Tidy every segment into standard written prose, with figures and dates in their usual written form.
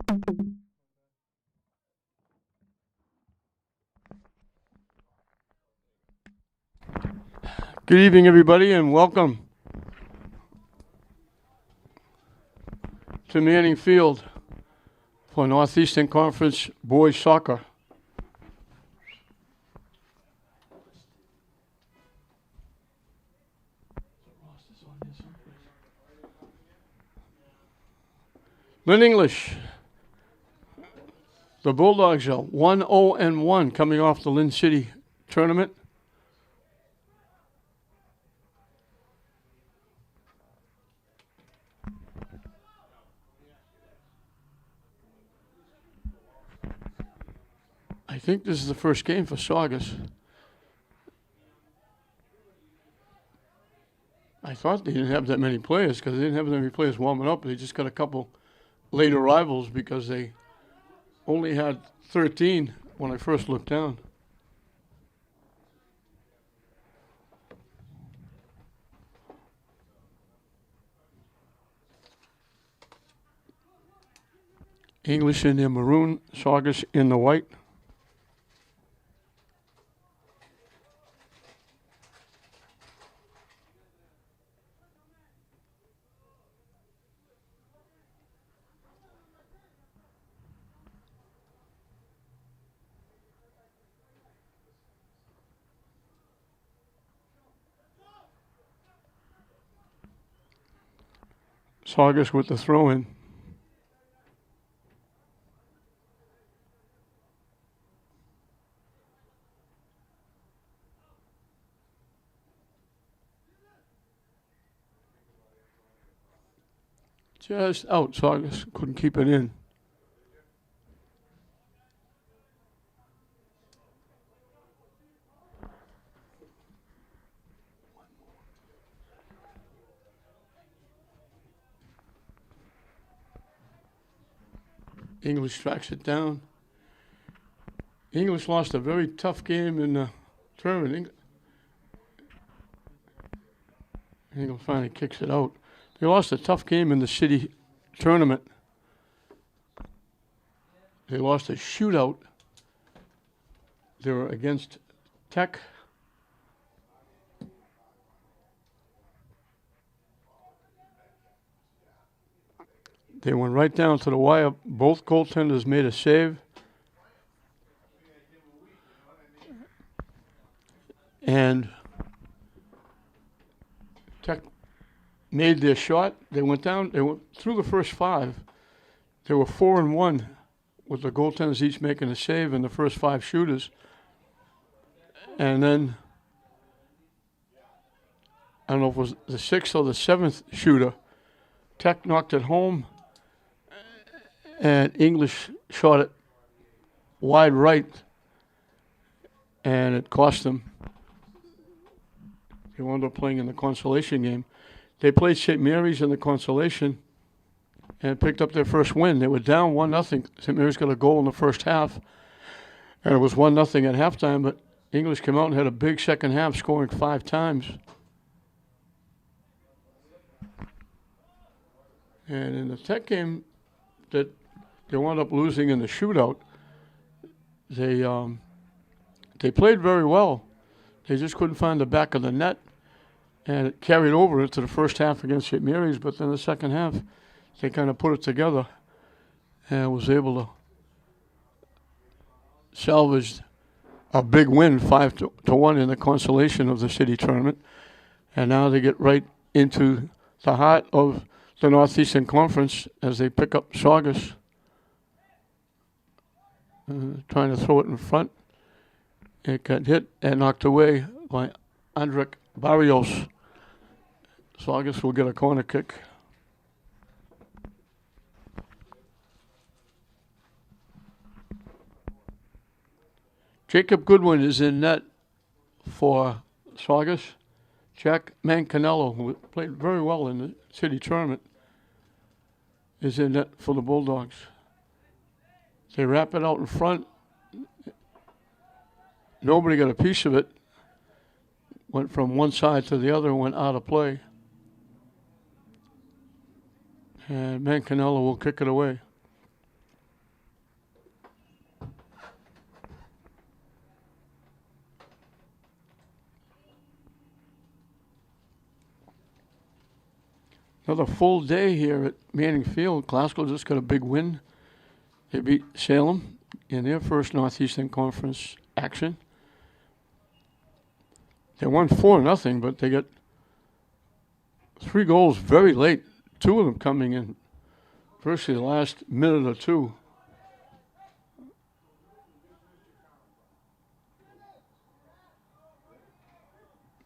Good evening, everybody, and welcome to Manning Field for Northeastern Conference Boys Soccer. Lynn English, the Bulldogs are 1-0-1 coming off the Lynn City tournament. I think this is the first game for Saugus. I thought they didn't have that many players because they didn't have that many players warming up. They just got a couple late arrivals because they only had 13 when I first looked down. English in their maroon, Saugus in the white. Saugus with the throw-in. Just out. Saugus couldn't keep it in. English tracks it down. English lost a very tough game in the tournament. English finally kicks it out. They lost a tough game in the city tournament. They lost a shootout. They were against Tech. They went right down to the wire. Both goaltenders made a save. And Tech made their shot. They went down. They went through the first five. They were 4-1 with the goaltenders each making a save in the first five shooters. And then, I don't know if it was the sixth or the seventh shooter, Tech knocked it home. And English shot it wide right, and it cost them. They wound up playing in the consolation game. They played St. Mary's in the consolation and picked up their first win. They were down 1-0. St. Mary's got a goal in the first half, and it was 1-0 at halftime, but English came out and had a big second half, scoring 5 times. And in the Tech game that they wound up losing in the shootout, they played very well. They just couldn't find the back of the net, and it carried over into the first half against St. Mary's, but then the second half, they kind of put it together and was able to salvage a big win, 5-1 in the consolation of the city tournament. And now they get right into the heart of the Northeastern Conference as they pick up Saugus. Trying to throw it in front. It got hit and knocked away by Andrek Barrios. Saugus will get a corner kick. Jacob Goodwin is in net for Saugus. Jack Mancanello, who played very well in the city tournament, is in net for the Bulldogs. They wrap it out in front. Nobody got a piece of it. Went from one side to the other and went out of play. And Mancanello will kick it away. Another full day here at Manning Field. Glasgow just got a big win. They beat Salem in their first Northeastern Conference action. They won 4-0, but they got 3 goals very late. 2 of them coming in virtually the last minute or two.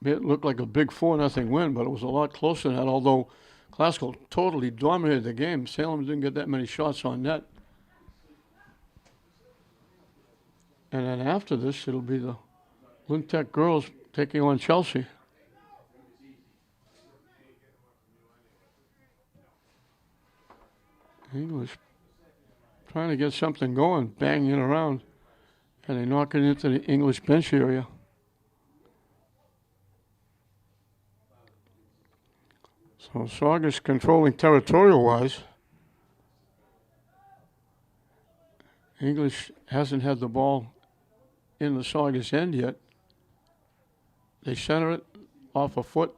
It looked like a big 4-0 win, but it was a lot closer than that, although Glasgow totally dominated the game. Salem didn't get that many shots on net. And then after this, it'll be the Lintec girls taking on Chelsea. English trying to get something going, banging it around, and they knock it into the English bench area. So Saugus controlling territorial-wise. English hasn't had the ball in the Saugus end yet. They center it off a foot,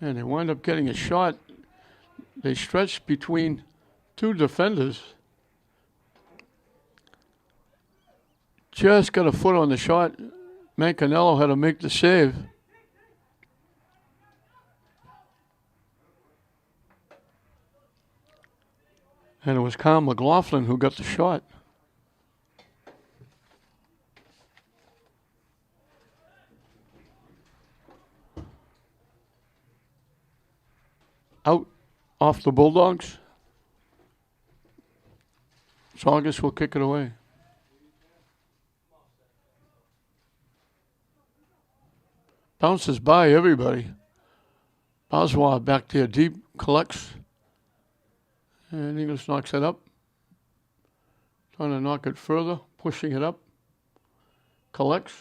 and they wind up getting a shot. They stretched between 2 defenders. Just got a foot on the shot. Mancanello had to make the save. And it was Kyle McLaughlin who got the shot. Out off the Bulldogs. Saugus will kick it away. Bounces by everybody. Boswa back there deep, collects. And English knocks it up. Trying to knock it further, pushing it up. Collects.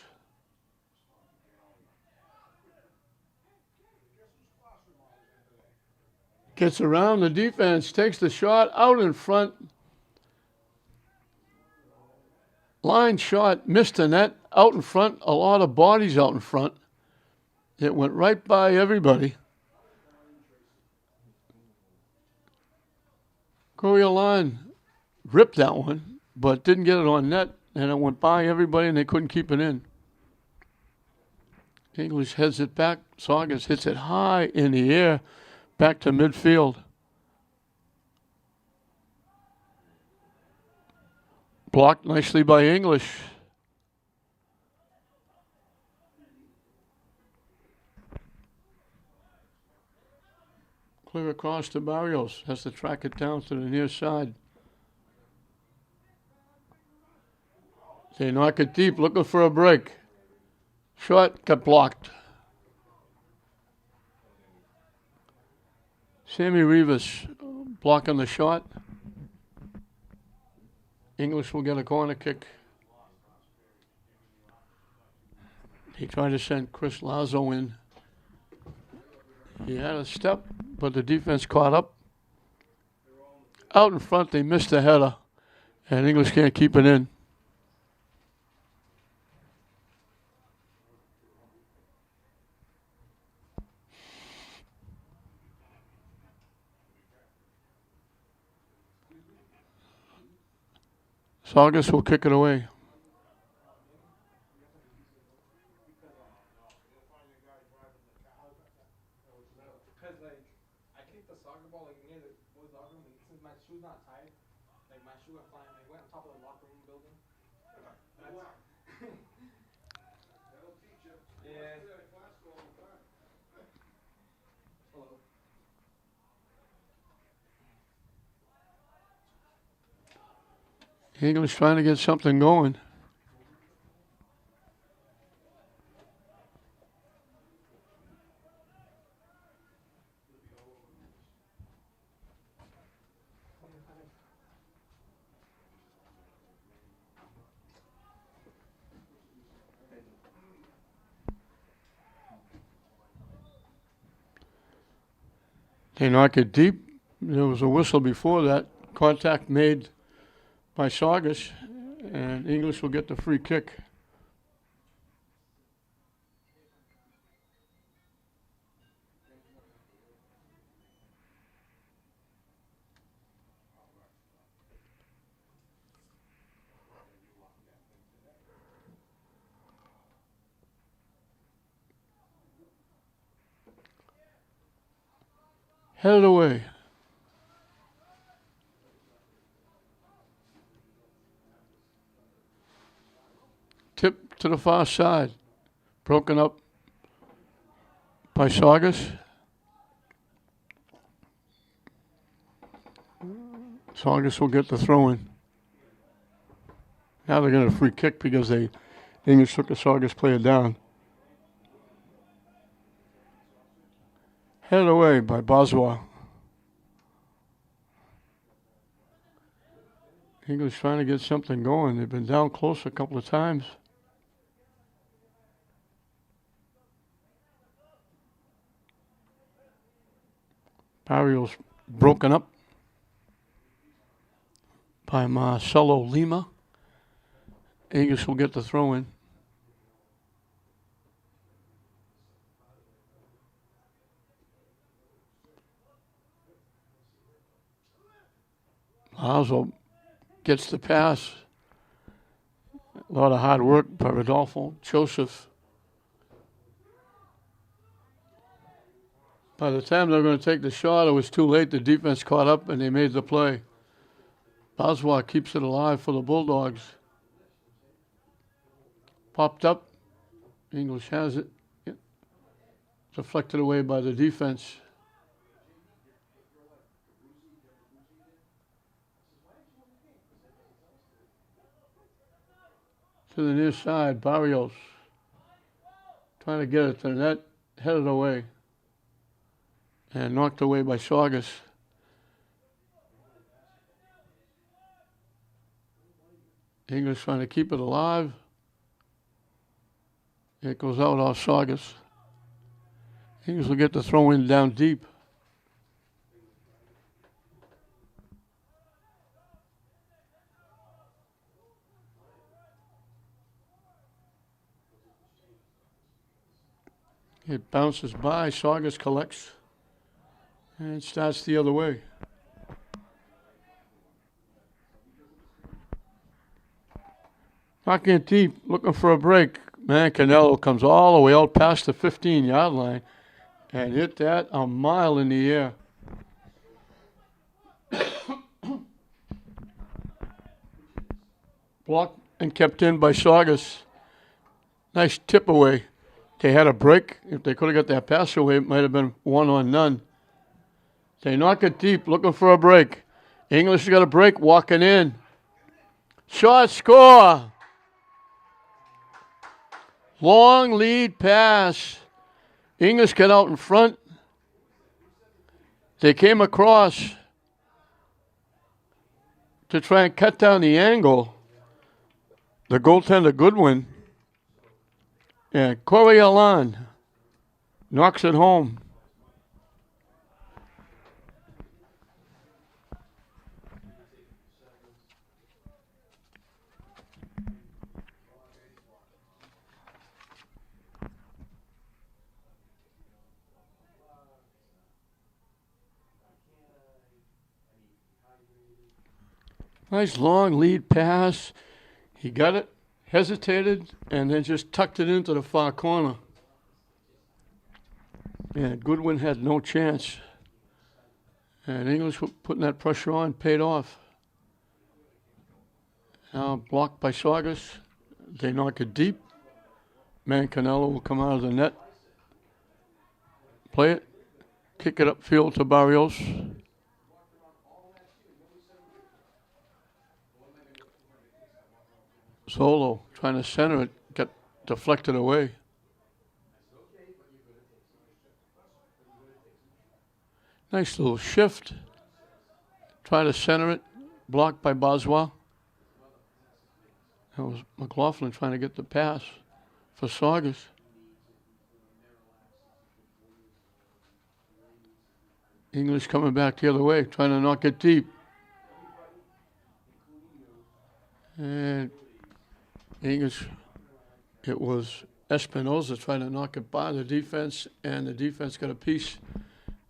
Gets around the defense, takes the shot out in front. Line shot, missed the net, out in front, a lot of bodies out in front. It went right by everybody. Coriolan ripped that one, but didn't get it on net, and it went by everybody, and they couldn't keep it in. English heads it back. Saugus hits it high in the air, back to midfield. Blocked nicely by English. Clear across to Barrios. Has to track it down to the near side. They knock it deep, looking for a break. Shot got blocked. Sammy Rivas blocking the shot. English will get a corner kick. He tried to send Chris Lazo in. He had a step, but the defense caught up. Out in front, they missed the header, and English can't keep it in. Saugus will kick it away. English trying to get something going. They knock it deep. There was a whistle before that. Contact made by Saugus, and English will get the free kick. Headed away. Tip to the far side. Broken up by Saugus. Saugus will get the throw in. Now they're getting a free kick because the English took a Saugus player down. Headed away by Boswell. English trying to get something going. They've been down close a couple of times. Barrios broken up by Marcelo Lima. English will get the throw in. Lazo gets the pass. A lot of hard work by Rodolfo Joseph. By the time they were going to take the shot, it was too late. The defense caught up and they made the play. Boswell keeps it alive for the Bulldogs. Popped up. English has it. Deflected away by the defense. To the near side, Barrios trying to get it to the net, headed away, and knocked away by Saugus. English trying to keep it alive. It goes out off Saugus. English will get the throw in down deep. It bounces by, Saugus collects, and starts the other way. Knocking it deep, looking for a break. Man, Canelo comes all the way out past the 15-yard line and hit that a mile in the air. Blocked and kept in by Saugus. Nice tip away. They had a break. If they could have got that pass away, it might have been 1 on none. They knock it deep, looking for a break. English got a break, walking in. Shot, score. Long lead pass. English got out in front. They came across to try and cut down the angle. The goaltender, Goodwin. And Coriolan knocks it home. Nice long lead pass. He got it, hesitated, and then just tucked it into the far corner. And Goodwin had no chance. And English putting that pressure on paid off. Now blocked by Saugus. They knock it deep. Man Canelo will come out of the net. Play it. Kick it upfield to Barrios. Solo trying to center it, got deflected away. Nice little shift. Try to center it, blocked by Boswell. That was McLaughlin trying to get the pass for Saugus. English coming back the other way, trying to knock it deep. And English, it was Espinoza trying to knock it by the defense, and the defense got a piece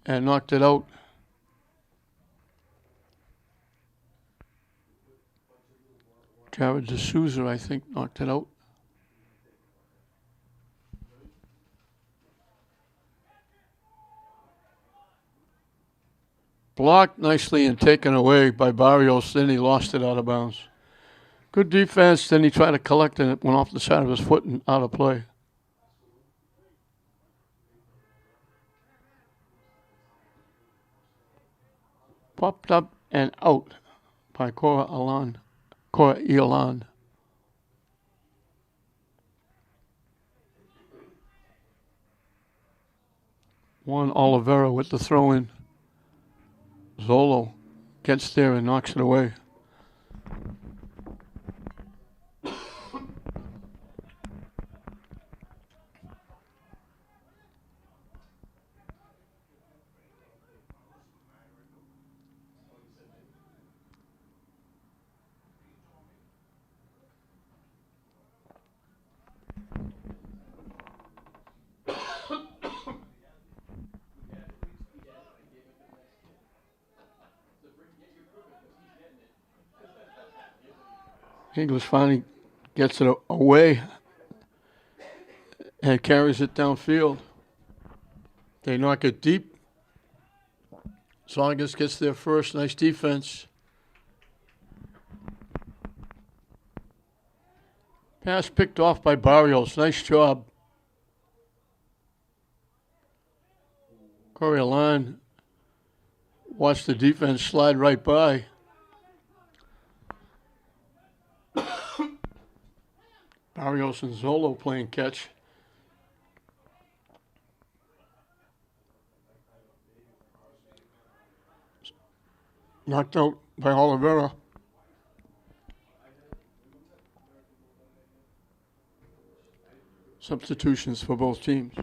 and knocked it out. Jared D'Souza, I think, knocked it out. Blocked nicely and taken away by Barrios. Then he lost it out of bounds. Good defense. Then he tried to collect and it went off the side of his foot and out of play. Popped up and out by Cora Elan. Juan Oliveira with the throw in. Zolo gets there and knocks it away. English finally gets it away and carries it downfield. They knock it deep. Saugus gets there first. Nice defense. Pass picked off by Barrios. Nice job. Coriolan watched the defense slide right by. Barrios and Zolo playing catch. Knocked out by Oliveira. Substitutions for both teams.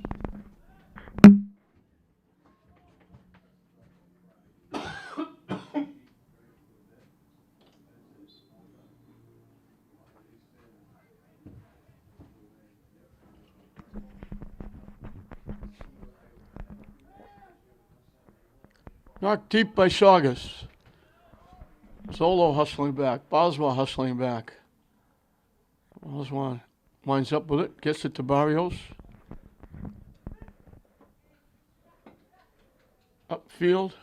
Knocked deep by Saugus. Zolo hustling back. Boswell hustling back. Boswell winds up with it. Gets it to Barrios. Upfield.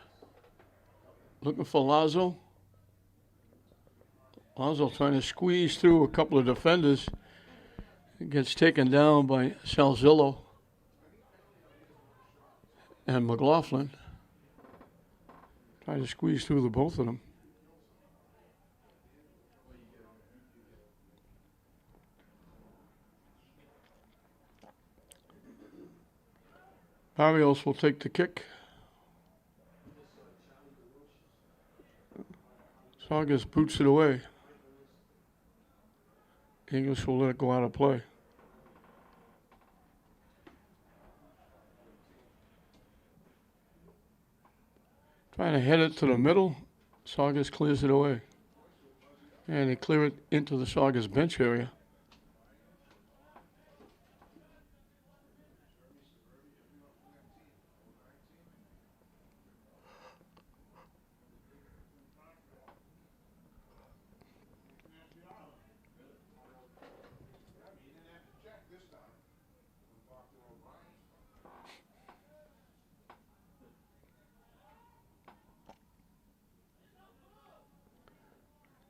Looking for Lazo. Lazo trying to squeeze through a couple of defenders. It gets taken down by Salzillo and McLaughlin. Try to squeeze through the both of them. Barrios will take the kick. Saugus boots it away. English will let it go out of play. Trying to head it to the middle. Saugus clears it away. And they clear it into the Saugus bench area.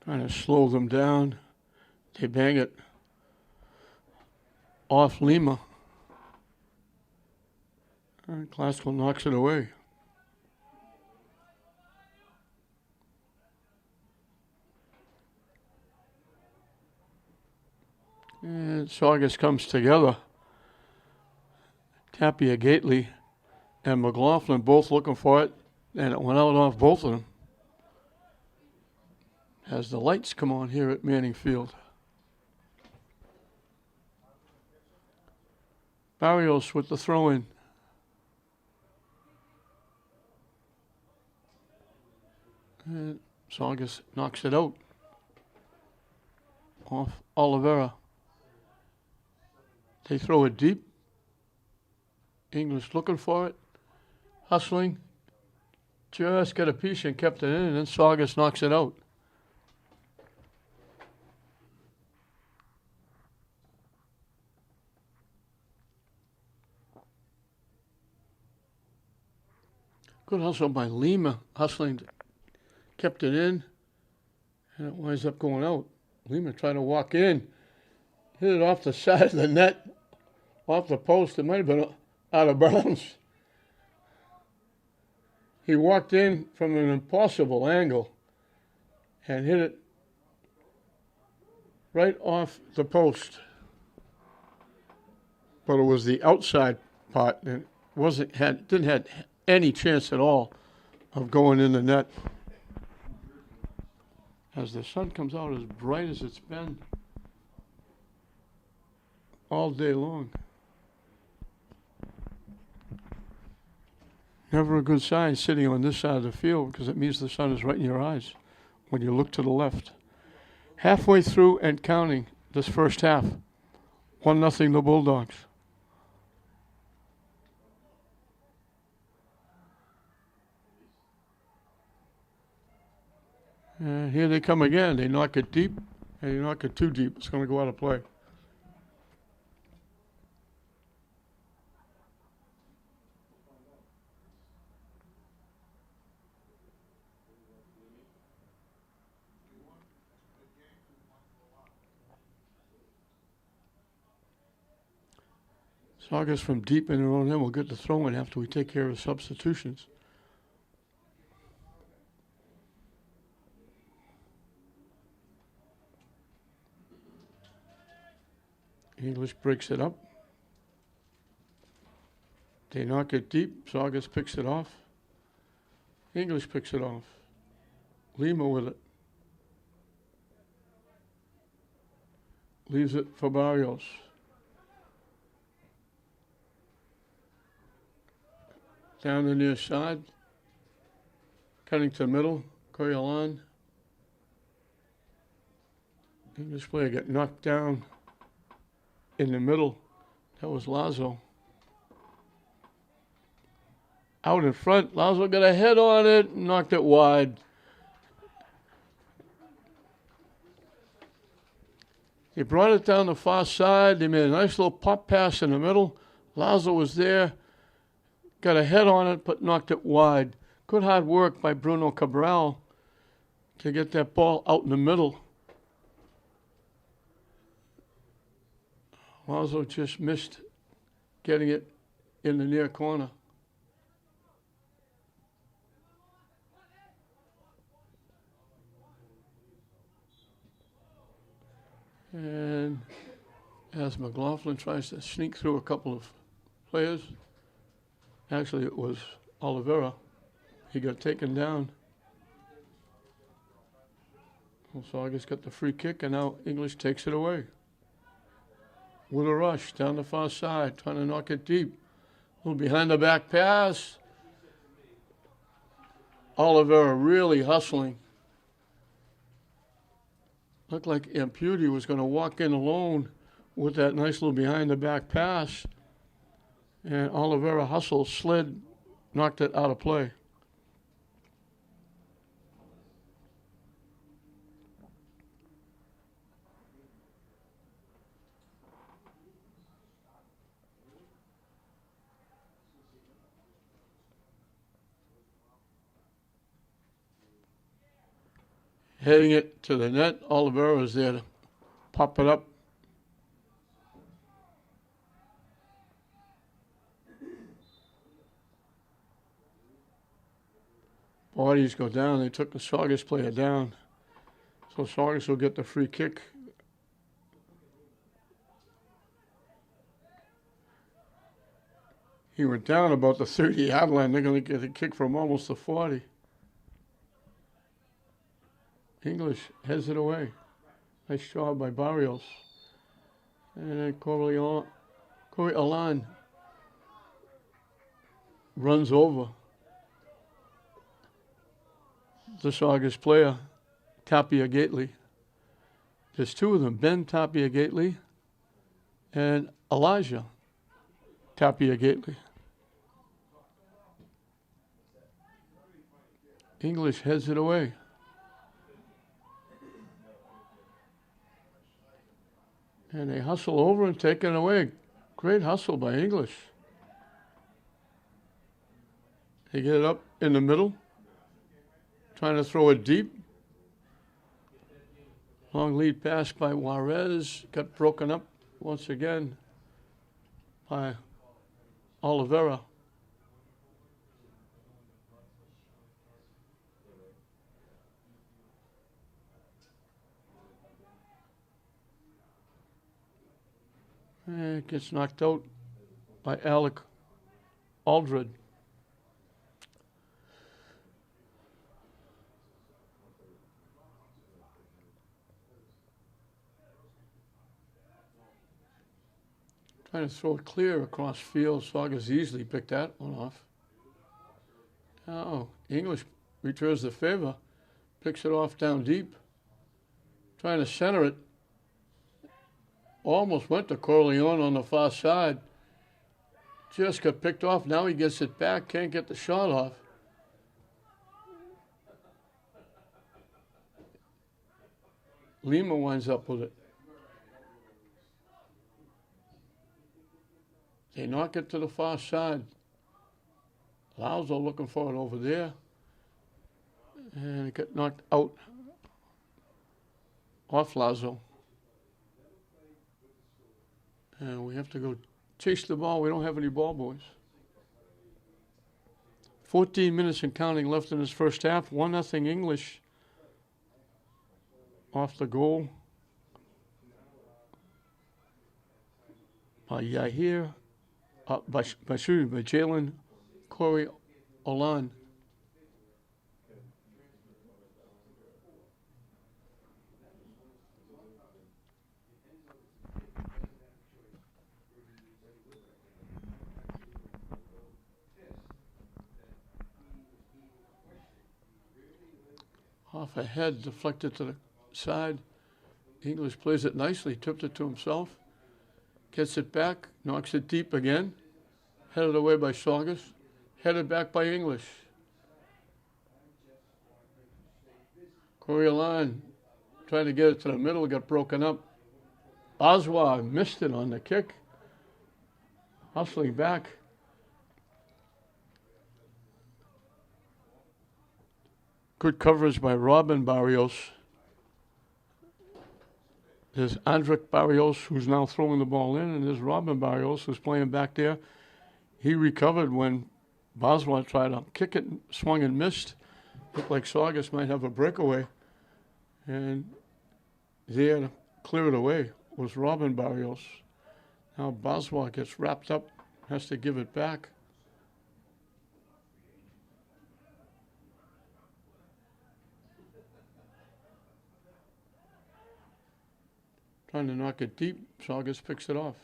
Trying to slow them down. They bang it off Lima. And Classical knocks it away. And Saugus comes together. Tapia Gately and McLaughlin both looking for it, and it went out off both of them. As the lights come on here at Manning Field. Barrios with the throw-in. And Saugus knocks it out. Off Oliveira. They throw it deep. English looking for it. Hustling. Just got a piece and kept it in, and then Saugus knocks it out. Good hustle by Lima, hustling, kept it in, and it winds up going out. Lima tried to walk in, hit it off the side of the net, off the post. It might have been out of bounds. He walked in from an impossible angle and hit it right off the post. But it was the outside part, and didn't have any chance at all of going in the net. As the sun comes out as bright as it's been all day long. Never a good sign sitting on this side of the field, because it means the sun is right in your eyes when you look to the left. Halfway through and counting this first half. 1-0 the Bulldogs. And here they come again. They knock it deep, and they knock it too deep. It's going to go out of play. Saugus from deep in their own end will get the throw in after we take care of substitutions. English breaks it up. They knock it deep. Saugus picks it off. English picks it off. Lima with it. Leaves it for Barrios. Down the near side. Cutting to the middle. Coriolan. English player got knocked down in the middle. That was Lazo. Out in front, Lazo got a head on it and knocked it wide. They brought it down the far side. They made a nice little pop pass in the middle. Lazo was there, got a head on it, but knocked it wide. Good hard work by Bruno Cabral to get that ball out in the middle. Lazo just missed getting it in the near corner. And as McLaughlin tries to sneak through a couple of players, actually it was Oliveira, he got taken down. Well, Saugus got the free kick, and now English takes it away. With a rush down the far side, trying to knock it deep. A little behind the back pass. Oliveira really hustling. Looked like Amputi was going to walk in alone with that nice little behind the back pass. And Oliveira hustled, slid, knocked it out of play. Heading it to the net, Oliveira is there to pop it up. Bodies go down. They took the Saugus player down. So Saugus will get the free kick. He went down about the 30-yard line. They're going to get a kick from almost the 40. English heads it away. Nice job by Barrios. And then Coriolan runs over the Saugus player, Tapia Gately. There's two of them, Ben Tapia Gately and Elijah Tapia Gately. English heads it away. And they hustle over and take it away. Great hustle by English. They get it up in the middle, trying to throw it deep. Long lead pass by Juarez, got broken up once again by Oliveira. And it gets knocked out by Alec Aldred. Trying to throw it clear across field. Saugus easily picked that one off. Oh, English returns the favor. Picks it off down deep. Trying to center it. Almost went to Corleone on the far side. Just got picked off. Now he gets it back. Can't get the shot off. Lima winds up with it. They knock it to the far side. Lazo looking for it over there. And it got knocked out off Lazo. And we have to go chase the ball. We don't have any ball boys. 14 minutes and counting left in this first half. 1-0 English off the goal by Yahir. By Jalen Corey Olan. Off ahead, deflected to the side. English plays it nicely, tipped it to himself. Gets it back, knocks it deep again. Headed away by Saugus. Headed back by English. Coriolan tried to get it to the middle, got broken up. Oswa missed it on the kick. Hustling back. Good coverage by Robin Barrios. There's Andric Barrios, who's now throwing the ball in, and there's Robin Barrios, who's playing back there. He recovered when Boswell tried to kick it, swung and missed. Looked like Saugus might have a breakaway. And there to clear it away was Robin Barrios. Now Boswell gets wrapped up, has to give it back. Trying to knock it deep. Saugus picks it off.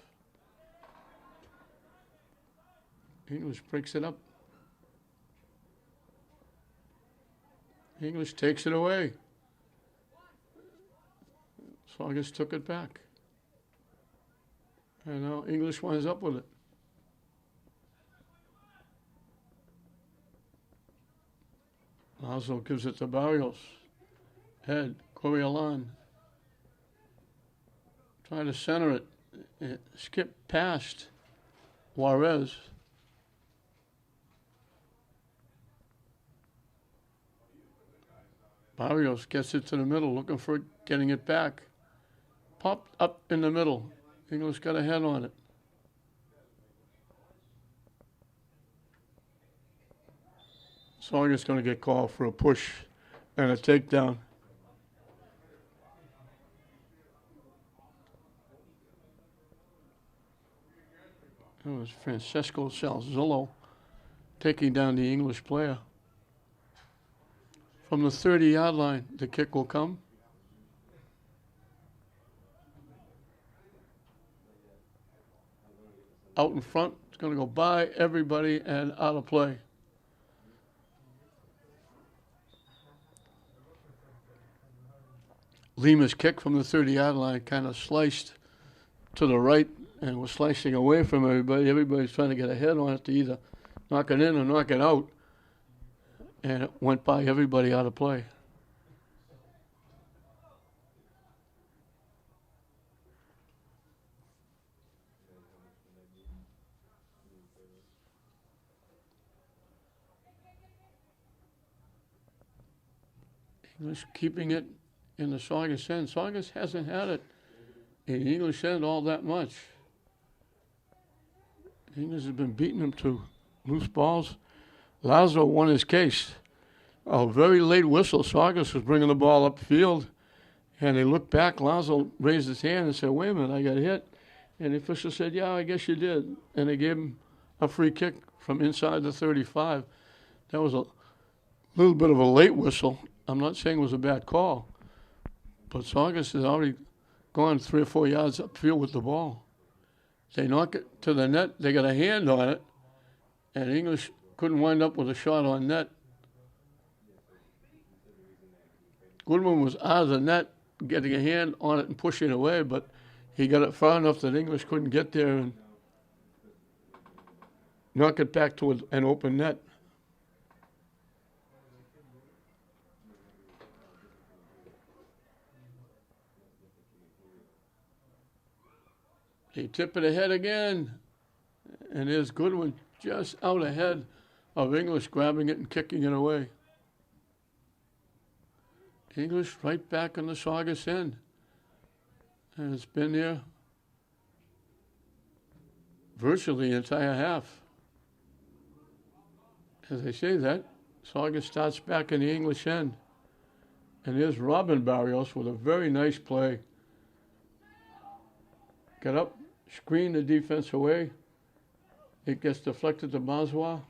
English breaks it up. English takes it away. Saugus took it back. And now English winds up with it. Lazo gives it to Barrios. Head, Coriolan. Trying to center it. It skipped past Juarez. Barrios gets it to the middle, looking for it, getting it back. Popped up in the middle. English got a head on it. Saugus going to get called for a push and a takedown. It was Francesco Salzillo taking down the English player. From the 30-yard line, the kick will come. Out in front, it's going to go by everybody and out of play. Lima's kick from the 30-yard line kind of sliced to the right and was slicing away from everybody. Everybody's trying to get a head on it to either knock it in or knock it out. And it went by everybody out of play. English keeping it in the Saugus end. Saugus hasn't had it in the English end all that much. English has been beating them to loose balls. Lazo won his case. A very late whistle. Saugus was bringing the ball upfield, and they looked back. Lazo raised his hand and said, "Wait a minute, I got hit." And the official said, "Yeah, I guess you did." And they gave him a free kick from inside the 35. That was a little bit of a late whistle. I'm not saying it was a bad call, but Saugus has already gone 3 or 4 yards upfield with the ball. They knock it to the net. They got a hand on it, and English couldn't wind up with a shot on net. Goodwin was out of the net, getting a hand on it and pushing it away, but he got it far enough that English couldn't get there and knock it back to an open net. They tip it ahead again, and there's Goodwin just out ahead of English, grabbing it and kicking it away. English right back on the Saugus end, and it's been there virtually the entire half. As I say that, Saugus starts back in the English end, and there's Robin Barrios with a very nice play. Got up, screened the defense away. It gets deflected to Mazwa.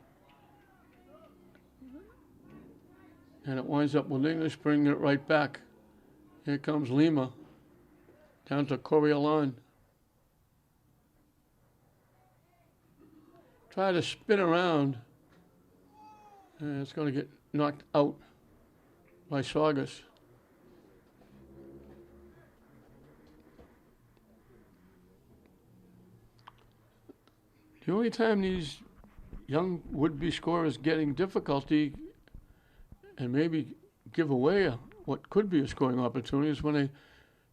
And it winds up with English bringing it right back. Here comes Lima. Down to Coriolan. Try to spin around. And it's going to get knocked out by Saugus. The only time these young would-be scorers getting difficulty and maybe give away what could be a scoring opportunity is when they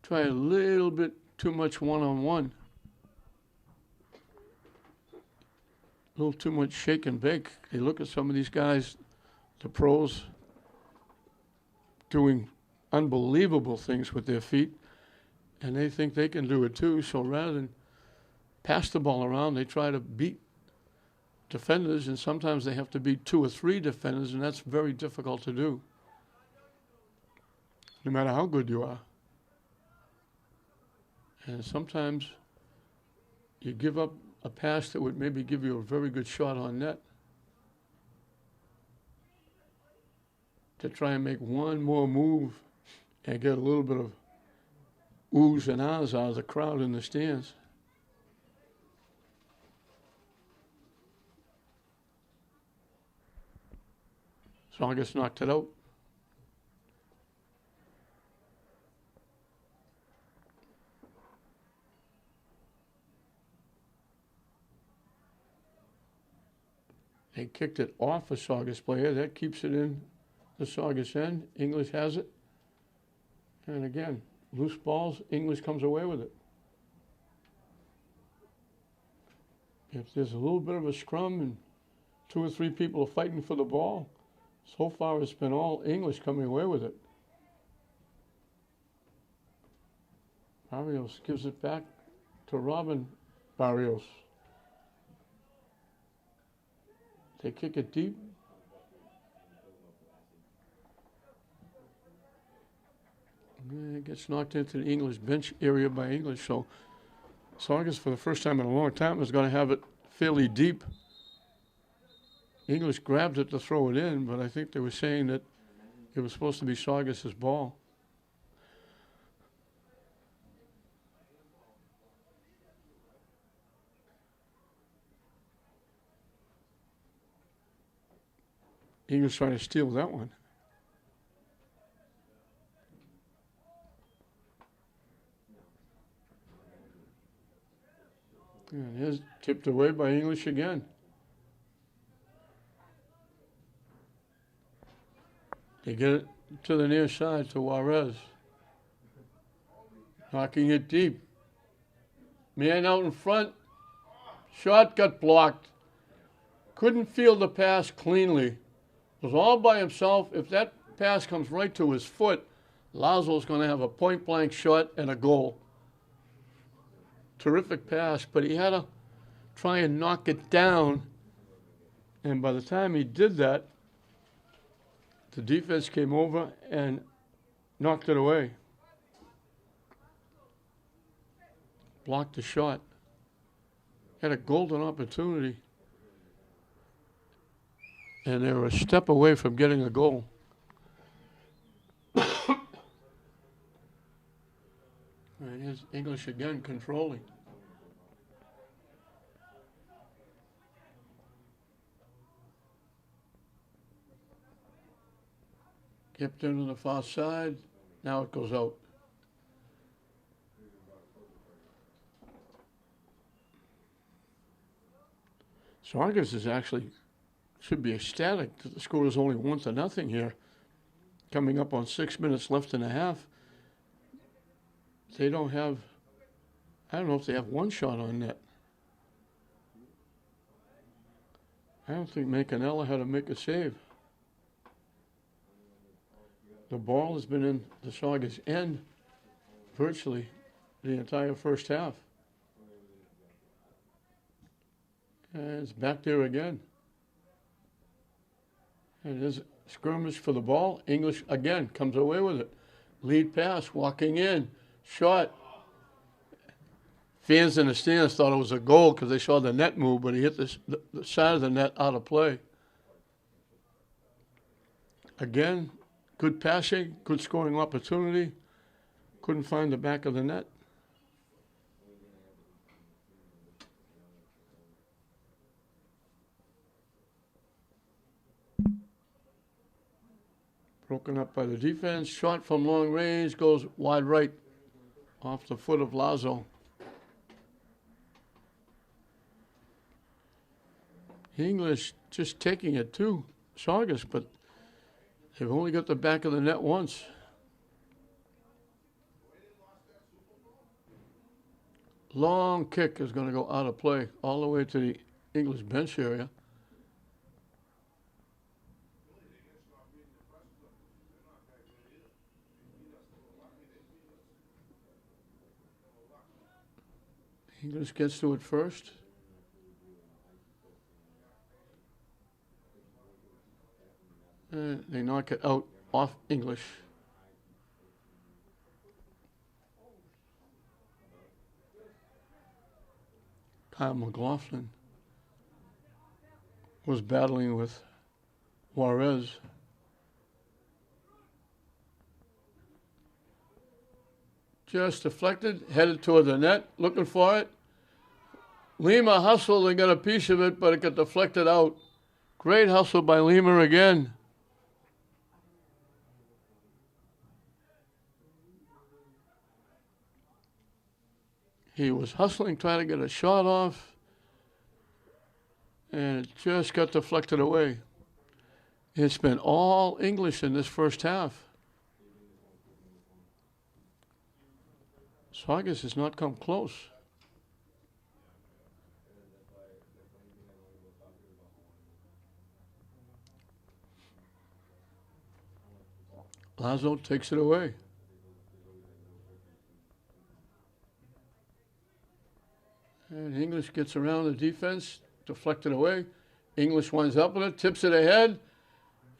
try a little bit too much one-on-one. A little too much shake and bake. They look at some of these guys, the pros, doing unbelievable things with their feet, and they think they can do it too. So rather than pass the ball around, they try to beat defenders, and sometimes they have to beat 2 or 3 defenders, and that's very difficult to do, no matter how good you are. And sometimes you give up a pass that would maybe give you a very good shot on net to try and make one more move and get a little bit of oohs and ahs out of the crowd in the stands. Saugus knocked it out. They kicked it off a Saugus player. That keeps it in the Saugus end. English has it. And again, loose balls, English comes away with it. If there's a little bit of a scrum and 2 or 3 people are fighting for the ball, so far it's been all English coming away with it. Barrios gives it back to Robin Barrios. They kick it deep. And it gets knocked into the English bench area by English. So Saugus, for the first time in a long time, is going to have it fairly deep. English grabbed it to throw it in, but I think they were saying that it was supposed to be Saugus's ball. English trying to steal that one. And here's tipped away by English again. They get it to the near side to Juarez. Knocking it deep. Man out in front. Shot got blocked. Couldn't field the pass cleanly. Was all by himself. If that pass comes right to his foot, Lazo's going to have a point-blank shot and a goal. Terrific pass, but he had to try and knock it down. And by the time he did that, the defense came over and knocked it away. Blocked the shot. Had a golden opportunity. And they were a step away from getting a goal. And here's English again controlling. Kept into the far side. Now it goes out. Saugus is actually should be ecstatic that the score is only 1-0 here. Coming up on 6 minutes left in the half. They don't have, I don't know if they have one shot on net. I don't think Mancanella had to make a save. The ball has been in the Saugus end virtually the entire first half. And it's back there again. And there's a skirmish for the ball. English again comes away with it. Lead pass, walking in, shot. Fans in the stands thought it was a goal because they saw the net move, but he hit the side of the net out of play. Again, good passing, good scoring opportunity. Couldn't find the back of the net. Broken up by the defense. Shot from long range goes wide right off the foot of Lazo. English just taking it too, Saugus, but they've only got the back of the net once. Long kick is going to go out of play all the way to the English bench area. English gets to it first. And they knock it out off English. Kyle McLaughlin was battling with Juarez. Just deflected, headed toward the net, looking for it. Lima hustled and got a piece of it, but it got deflected out. Great hustle by Lima again. He was hustling, trying to get a shot off, and it just got deflected away. It's been all English in this first half. Saugus has not come close. Lazo takes it away. And English gets around the defense, deflected away. English winds up with it, tips it ahead,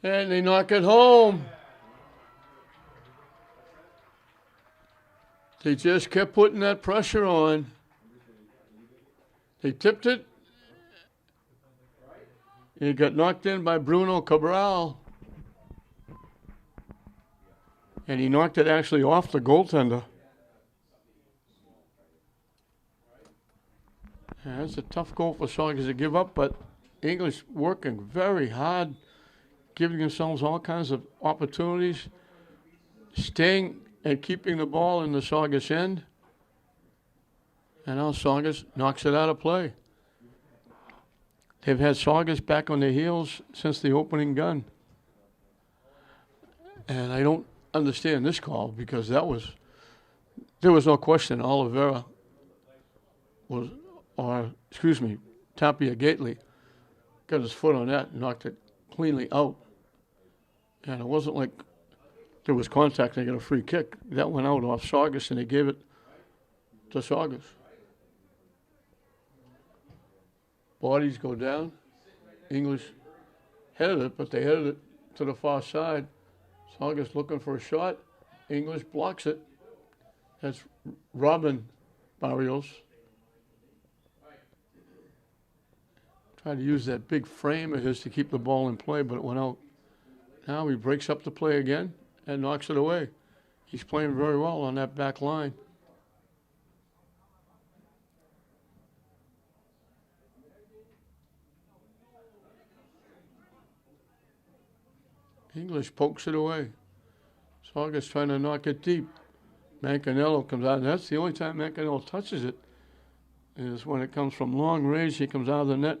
and they knock it home. They just kept putting that pressure on. They tipped it. It got knocked in by Bruno Cabral. And he knocked it actually off the goaltender. Yeah, that's a tough goal for Saugus to give up, but English working very hard, giving themselves all kinds of opportunities, staying and keeping the ball in the Saugus end. And now Saugus knocks it out of play. They've had Saugus back on their heels since the opening gun. And I don't understand this call because there was no question Oliveira was, Tapia Gately got his foot on that and knocked it cleanly out. And it wasn't like there was contact and they got a free kick. That went out off Saugus, and they gave it to Saugus. Bodies go down. English headed it, but they headed it to the far side. Saugus looking for a shot. English blocks it. That's Robin Barrios. Tried to use that big frame of his to keep the ball in play, but it went out. Now he breaks up the play again and knocks it away. He's playing very well on that back line. English pokes it away. Saugus trying to knock it deep. Mancanello comes out, and that's the only time Mancanello touches it, is when it comes from long range. He comes out of the net,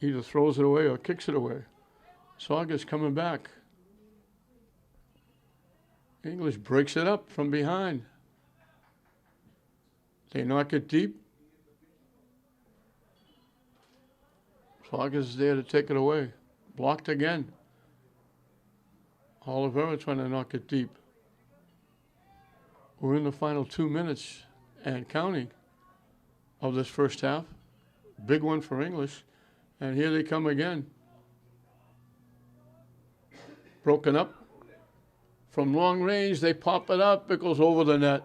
either throws it away or kicks it away. Saugus coming back. English breaks it up from behind. They knock it deep. Saugus is there to take it away. Blocked again. Oliveira trying to knock it deep. We're in the final 2 minutes and counting of this first half. Big one for English. And here they come again. Broken up. From long range, they pop it up. It goes over the net.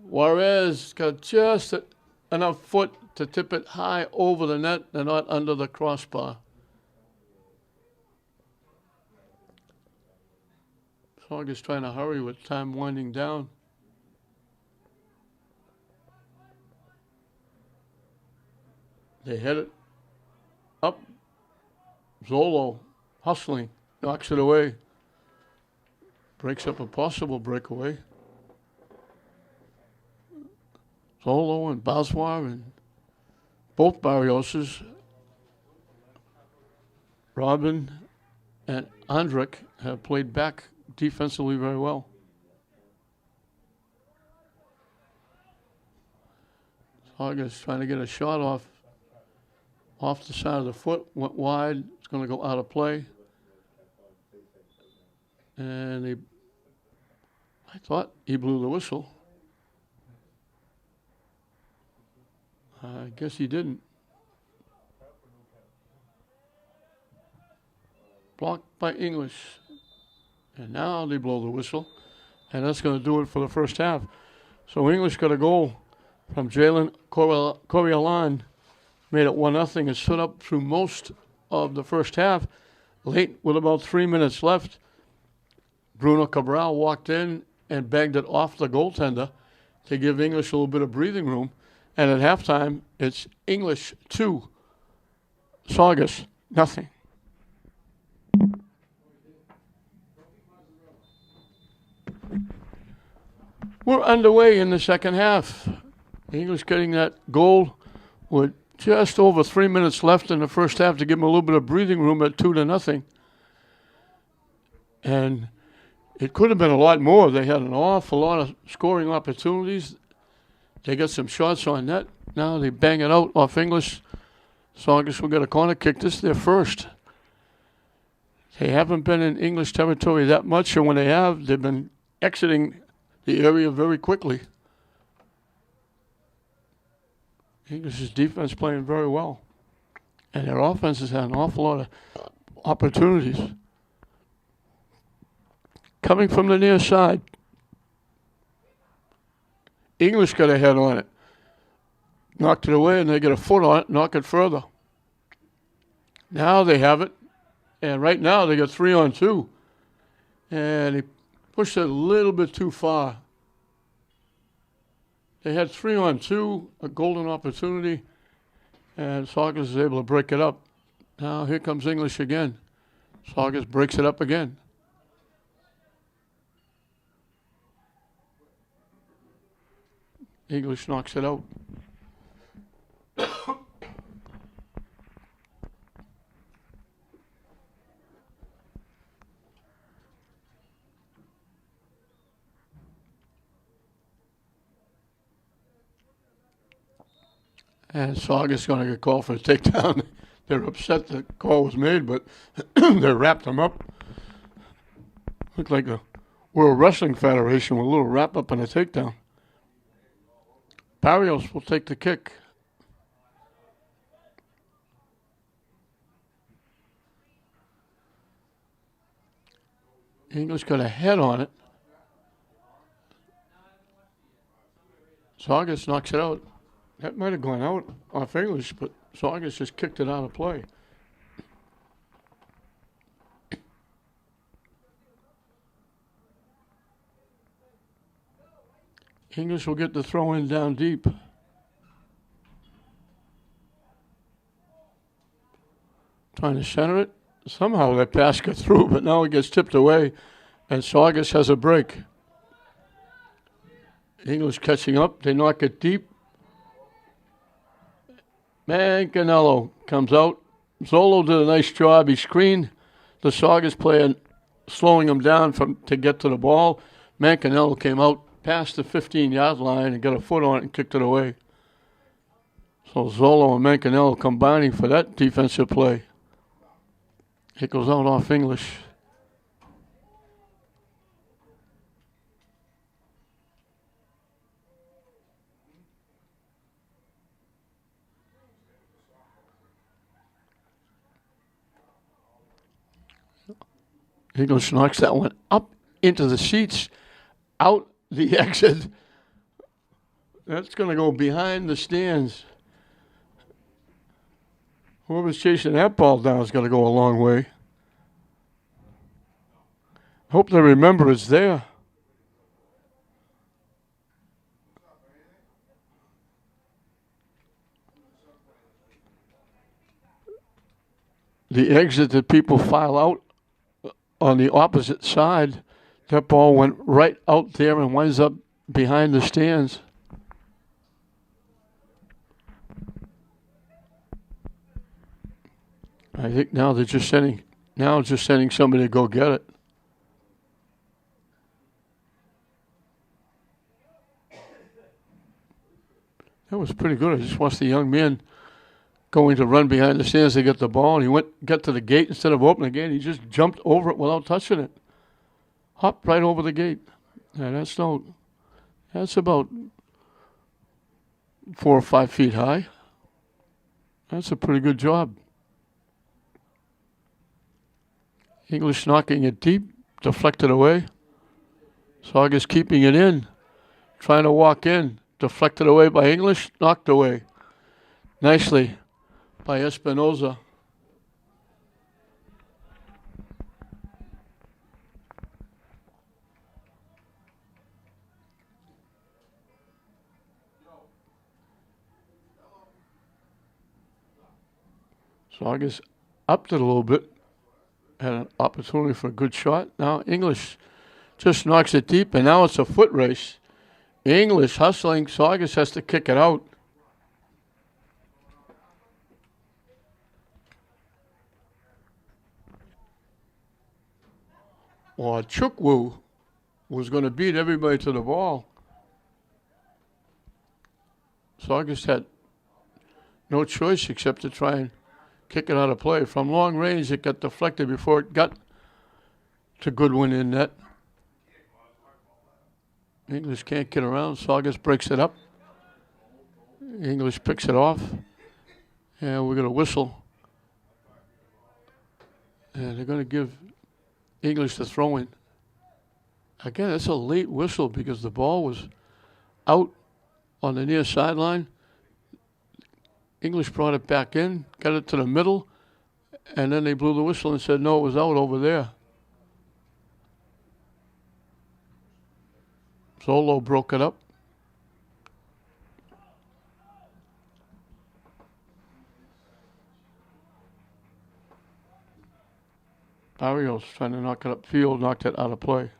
Juarez got just enough foot to tip it high over the net and not under the crossbar. Saugus trying to hurry with time winding down. They head it up. Zolo hustling, knocks it away. Breaks up a possible breakaway. Zolo and Baswar and both Barrioses, Robin and Andrik, have played back defensively very well. Saugus trying to get a shot off the side of the foot, went wide. It's going to go out of play. And I thought he blew the whistle. I guess he didn't. Blocked by English. And now they blow the whistle. And that's going to do it for the first half. So English got a goal from Jalen Coriolan. Made it 1-0 and stood up through most of the first half. Late, with about 3 minutes left, Bruno Cabral walked in and banged it off the goaltender to give English a little bit of breathing room. And at halftime, it's English 2, Saugus 0. We're underway in the second half. English getting that goal with just over 3 minutes left in the first half to give them a little bit of breathing room at 2-0. And it could have been a lot more. They had an awful lot of scoring opportunities. They got some shots on net. Now they bang it out off English. Saugus will get a corner kick. This is their first. They haven't been in English territory that much, and when they have, they've been exiting the area very quickly. English's defense playing very well. And their offense has had an awful lot of opportunities. Coming from the near side, English got a head on it. Knocked it away, and they get a foot on it, knock it further. Now they have it. And right now they got 3-on-2. And he pushed it a little bit too far. They had 3-on-2, a golden opportunity, and Saugus is able to break it up. Now here comes English again. Saugus breaks it up again. English knocks it out. And Saugus is going to get called for a takedown. they're upset the call was made, but they wrapped them up. Looked like a World Wrestling Federation with a little wrap up and a takedown. Barrios will take the kick. English got a head on it. Saugus knocks it out. That might have gone out off English, but Saugus just kicked it out of play. English will get the throw in down deep. Trying to center it. Somehow that pass got through, but now it gets tipped away, and Saugus has a break. English catching up. They knock it deep. Manganello comes out. Zolo did a nice job. He screened the Saugus player, slowing him down to get to the ball. Manganello came out past the 15-yard line and got a foot on it and kicked it away. So Zolo and Manganello combining for that defensive play. It goes out off English. English knocks that one up into the seats, out the exit. That's going to go behind the stands. Whoever's chasing that ball down is going to go a long way. Hope they remember it's there. The exit that people file out on the opposite side, that ball went right out there and winds up behind the stands. I think now they're just sending somebody to go get it. That was pretty good. I just watched the young man going to run behind the stands to get the ball, and he got to the gate instead of opening the gate. He just jumped over it without touching it. Hopped right over the gate. Yeah, that's about 4 or 5 feet high. That's a pretty good job. English knocking it deep, deflected away. Saugus keeping it in, trying to walk in, deflected away by English, knocked away. Nicely by Espinoza. Saugus upped it a little bit. Had an opportunity for a good shot. Now English just knocks it deep, and now it's a foot race. English hustling. Saugus has to kick it out. Well, Chukwu was going to beat everybody to the ball. Saugus had no choice except to try and kick it out of play. From long range, it got deflected before it got to Goodwin in net. English can't get around. Saugus breaks it up. English picks it off. And we're going to whistle. And they're going to give English the throw in. Again, it's a late whistle because the ball was out on the near sideline. English brought it back in, got it to the middle, and then they blew the whistle and said, no, it was out over there. Zolo broke it up. Barrios trying to knock it upfield, knocked it out of play.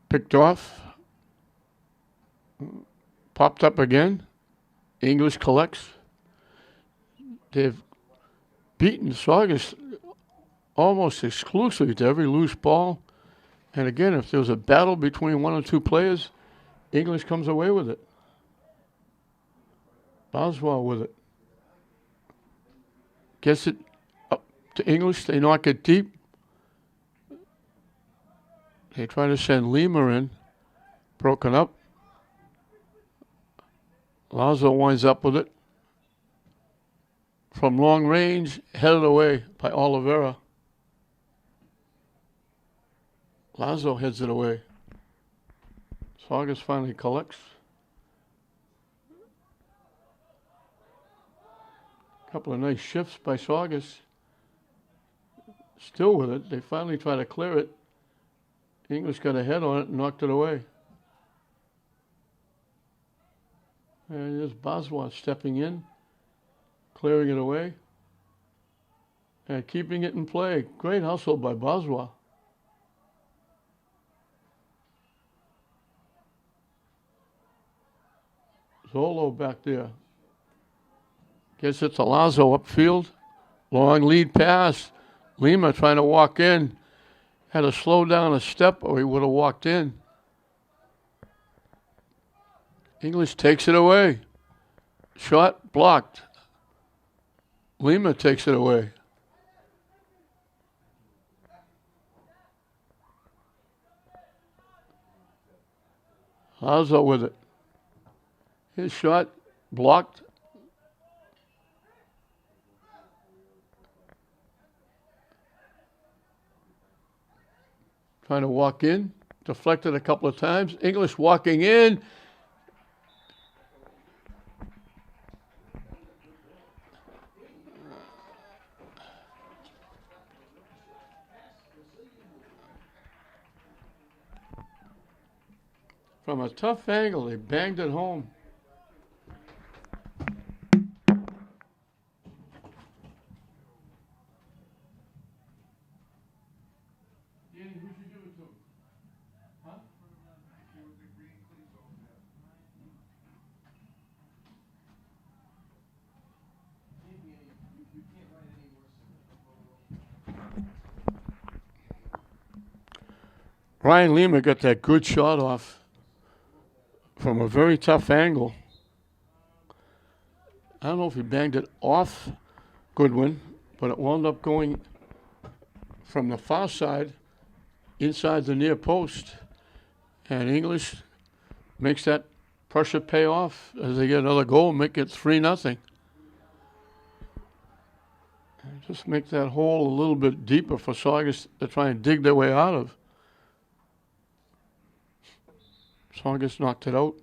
Picked off. popped up again. English collects. They've beaten Saugus almost exclusively to every loose ball. And again, if there's a battle between one or two players, English comes away with it. Boswell with it. Gets it up to English. They knock it deep. They try to send Lima in. Broken up. Lazo winds up with it. From long range, headed away by Oliveira. Lazo heads it away. Saugus finally collects. A couple of nice shifts by Saugus. Still with it. They finally try to clear it. English got a head on it and knocked it away. And there's Boswa stepping in, clearing it away, and keeping it in play. Great hustle by Boswa. Zolo back there. Gets it to Lazo upfield. Long lead pass. Lima trying to walk in. Had to slow down a step or he would have walked in. English takes it away. Shot blocked. Lima takes it away. Lazo with it. His shot blocked. Trying to walk in. Deflected a couple of times. English walking in. From a tough angle, they banged it home. Ryan Lima got that good shot off from a very tough angle. I don't know if he banged it off Goodwin, but it wound up going from the far side inside the near post. And English makes that pressure pay off as they get another goal, make it 3-0. And just make that hole a little bit deeper for Saugus to try and dig their way out of. Saugus knocked it out.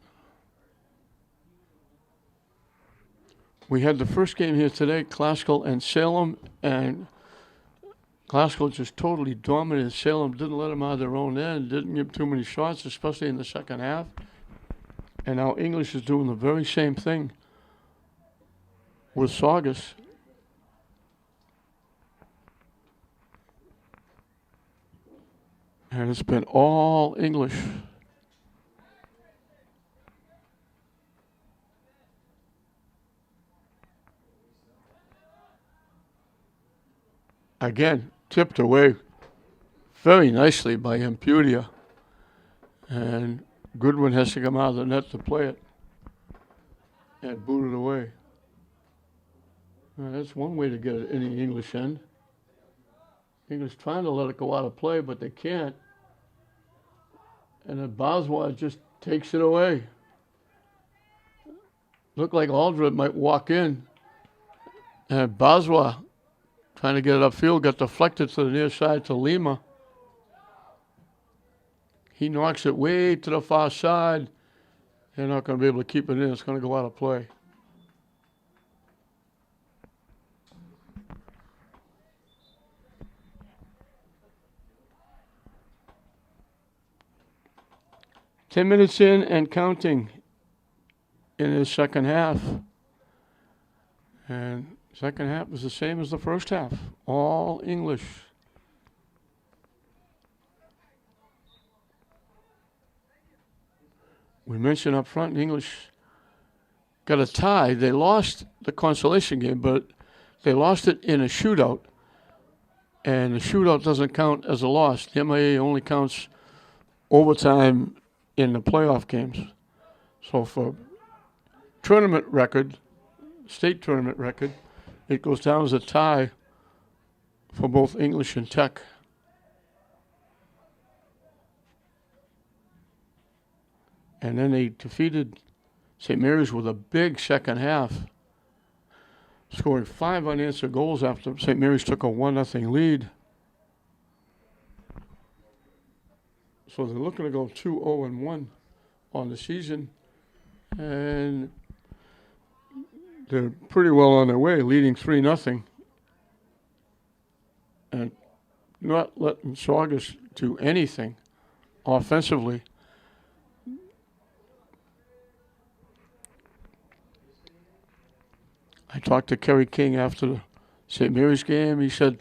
We had the first game here today, Classical and Salem, and Classical just totally dominated Salem, didn't let them out of their own end, didn't give too many shots, especially in the second half. And now English is doing the very same thing with Saugus. And it's been all English. Again, tipped away very nicely by Impudia. And Goodwin has to come out of the net to play it and boot it away. That's one way to get it in the English end. English trying to let it go out of play, but they can't. And then Boswa just takes it away. Looked like Aldred might walk in. And Boswa, trying to get it upfield, got deflected to the near side to Lima. He knocks it way to the far side. They're not going to be able to keep it in. It's going to go out of play. Ten minutes in and counting in his second half. And second half was the same as the first half. All English. We mentioned up front, English got a tie. They lost the consolation game, but they lost it in a shootout. And the shootout doesn't count as a loss. The MIA only counts overtime in the playoff games. So for tournament record, state tournament record, it goes down as a tie for both English and Tech. And then they defeated St. Mary's with a big second half, scoring 5 unanswered goals after St. Mary's took a 1-0 lead. So they're looking to go 2-0-1 on the season, and they're pretty well on their way, leading 3-0, and not letting Saugus do anything offensively. I talked to Kerry King after the St. Mary's game. He said,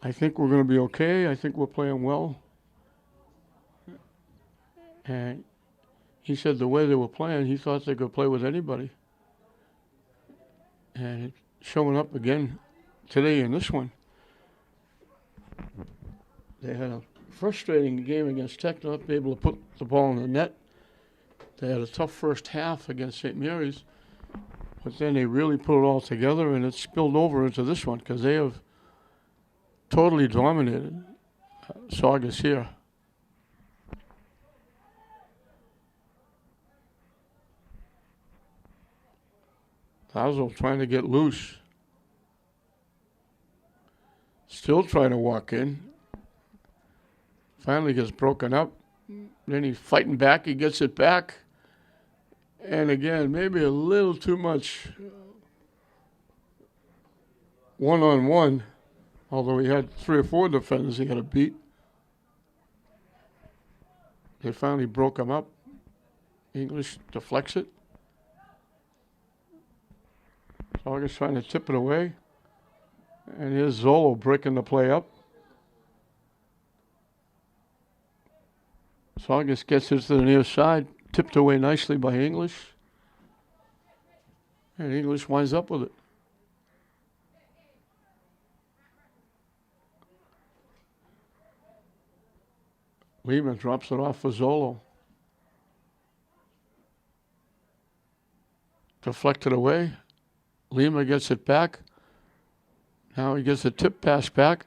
I think we're going to be okay. I think we're playing well. And he said the way they were playing, he thought they could play with anybody. And it's showing up again today in this one. They had a frustrating game against Tech, not able to put the ball in the net. They had a tough first half against St. Mary's. But then they really put it all together, and it spilled over into this one because they have totally dominated Saugus here. Lazo trying to get loose. Still trying to walk in. Finally gets broken up. Then he's fighting back. He gets it back. And again, maybe a little too much one-on-one, although he had 3 or 4 defenders he had to beat. They finally broke him up. English deflects it. Saugus trying to tip it away. And here's Zolo breaking the play up. Saugus gets it to the near side. Tipped away nicely by English. And English winds up with it. Lehman drops it off for Zolo. Deflected away. Lima gets it back. Now he gets a tip pass back.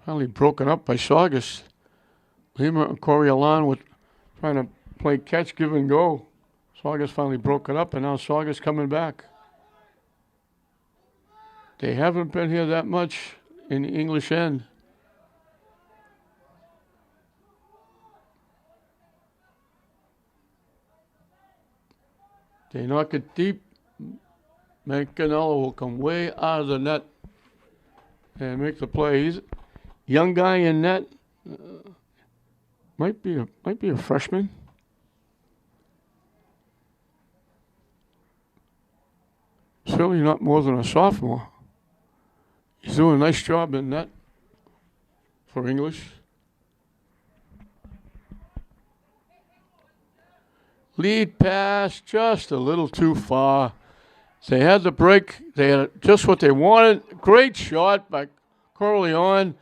Finally broken up by Saugus. Lima and Coriolan were trying to play catch, give and go. Saugus finally broke it up, and now Saugus coming back. They haven't been here that much in the English end. They knock it deep. Mancanello will come way out of the net and make the play. He's a young guy in net. Might be a freshman. Certainly not more than a sophomore. He's doing a nice job in net for English. Lead pass just a little too far. They had the break. They had just what they wanted. Great shot by Corleone.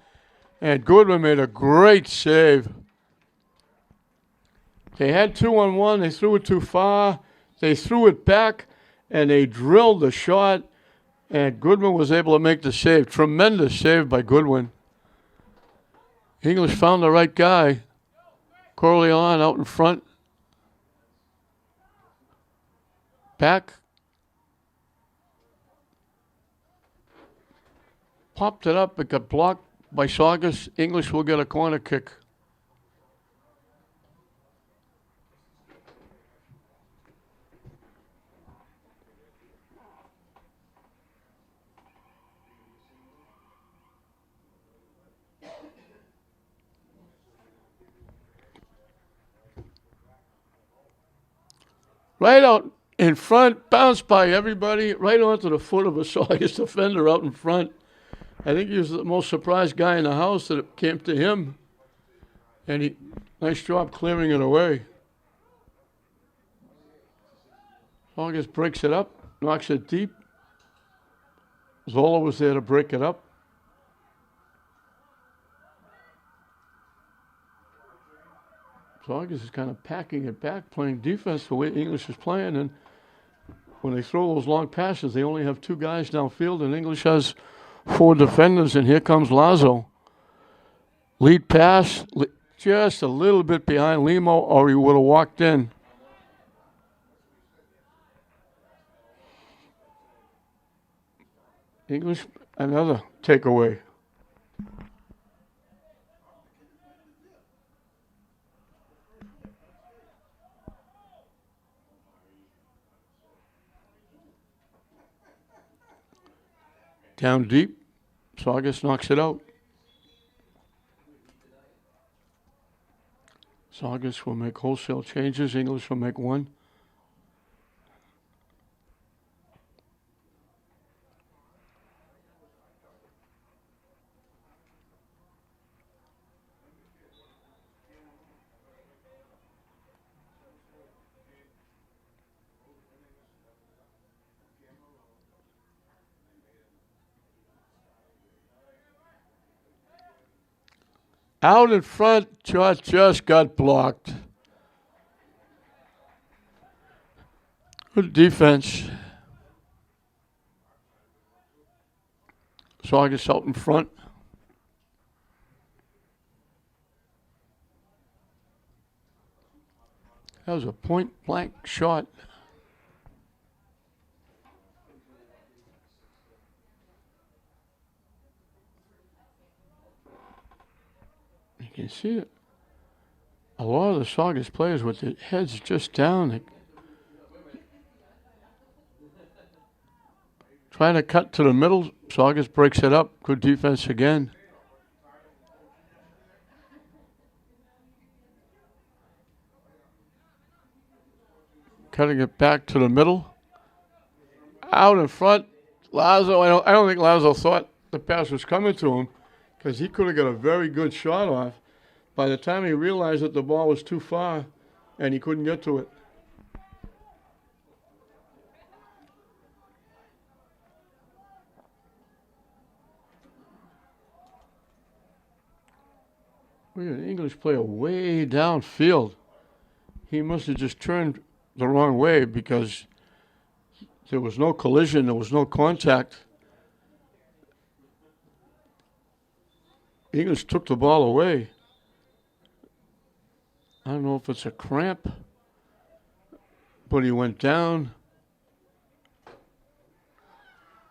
And Goodwin made a great save. They had 2-on-1. They threw it too far. They threw it back, and they drilled the shot. And Goodwin was able to make the save. Tremendous save by Goodwin. English found the right guy. Corleone out in front. Back. Popped it up. It got blocked by Saugus. English will get a corner kick. Right out in front, bounced by everybody, right onto the foot of a Saugus defender out in front. I think he was the most surprised guy in the house that it came to him. And nice job clearing it away. Saugus breaks it up, knocks it deep. Zola was there to break it up. Saugus is kind of packing it back, playing defense the way English is playing. And when they throw those long passes, they only have two guys downfield, and English has four defenders. And here comes Lazo. Lead pass, just a little bit behind Limo, or he would have walked in. English, another takeaway. Down deep, Saugus knocks it out. Saugus will make wholesale changes. English will make one. Out in front, shot just got blocked. Good defense. Saugus out in front. That was a point-blank shot. You can see it. A lot of the Saugus players with their heads just down. Trying to cut to the middle. Saugus breaks it up. Good defense again. Cutting it back to the middle. Out in front. Lazo, I don't think Lazo thought the pass was coming to him, because he could have got a very good shot off. By the time he realized that the ball was too far and he couldn't get to it. We got an English player way downfield. He must have just turned the wrong way because there was no collision, there was no contact. English took the ball away. I don't know if it's a cramp, but he went down.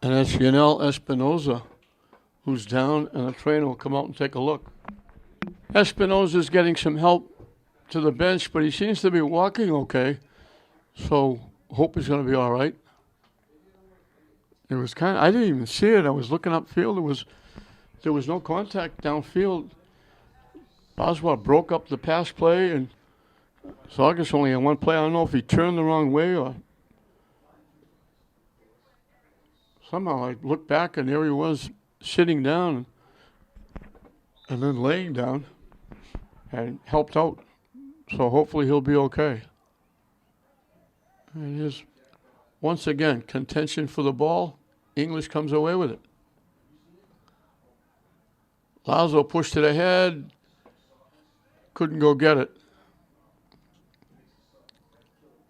And that's Yanel Espinoza, who's down, and the trainer will come out and take a look. Espinoza's getting some help to the bench, but he seems to be walking okay, so hope he's going to be all right. It was I didn't even see it. I was looking upfield. There was no contact downfield. Oswald broke up the pass play, and Saugus only had one play. I don't know if he turned the wrong way or somehow I looked back and there he was sitting down and then laying down and helped out. So hopefully he'll be okay. And here's, once again, contention for the ball. English comes away with it. Lazo pushed it ahead. Couldn't go get it.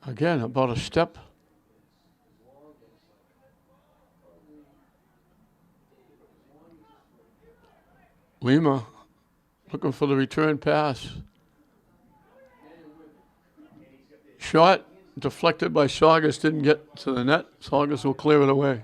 Again, about a step. Lima looking for the return pass. Shot deflected by Saugus, didn't get to the net. Saugus will clear it away.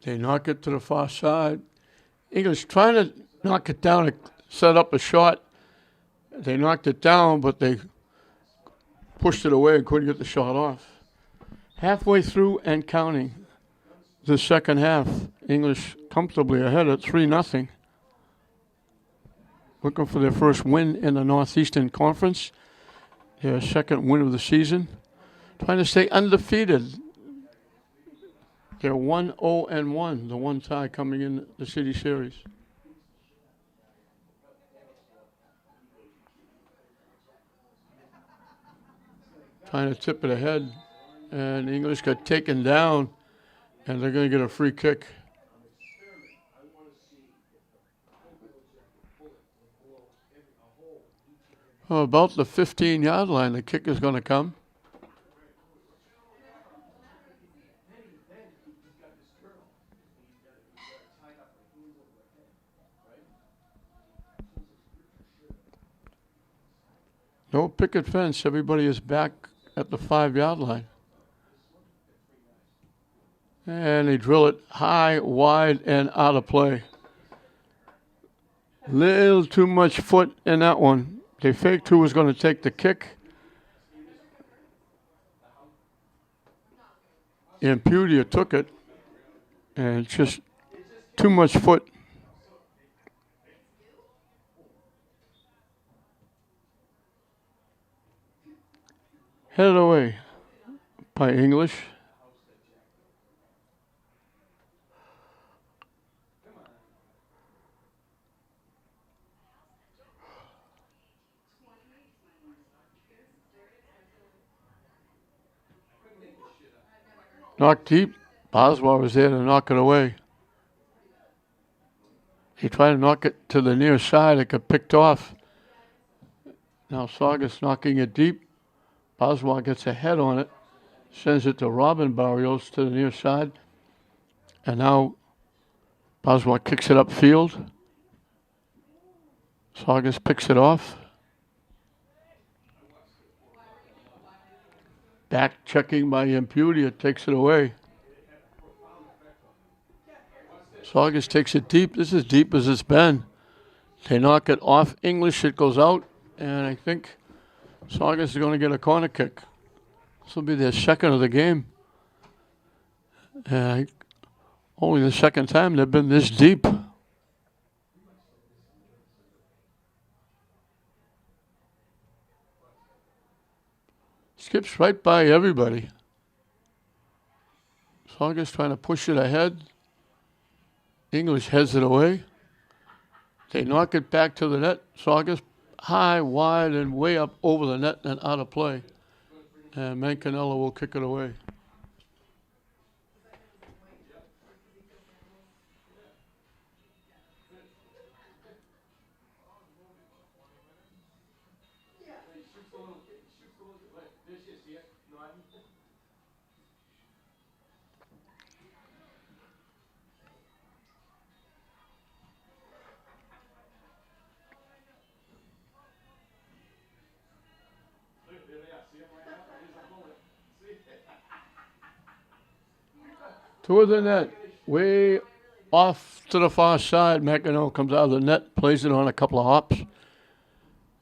They knock it to the far side. English trying to knock it down and set up a shot. They knocked it down, but they pushed it away and couldn't get the shot off. Halfway through and counting the second half, English comfortably ahead at 3-0. Looking for their first win in the Northeastern Conference, their second win of the season. Trying to stay undefeated. They're 1-0-1, the one tie coming in the City Series. Trying to tip it ahead, and English got taken down, and they're going to get a free kick. Oh, about the 15-yard line, the kick is going to come. No picket fence. Everybody is back at the 5-yard line. And they drill it high, wide, and out of play. Little too much foot in that one. They faked who was going to take the kick. Impudia took it, and just too much foot. Headed away by English. Knocked deep. Boswell was there to knock it away. He tried to knock it to the near side. It got picked off. Now Saugus knocking it deep. Boswell gets a head on it. Sends it to Robin Barrios to the near side. And now Boswell kicks it upfield. Saugus picks it off. Back checking by Impudia takes it away. Saugus takes it deep. This is deep as it's been. They knock it off English. It goes out. And I think Saugus is going to get a corner kick. This will be their second of the game. Only the second time they've been this deep. Skips right by everybody. Saugus trying to push it ahead. English heads it away. They knock it back to the net. Saugus high, wide, and way up over the net and out of play. And Mancanella will kick it away. Toward the net, way off to the far side. Mancanella comes out of the net, plays it on a couple of hops,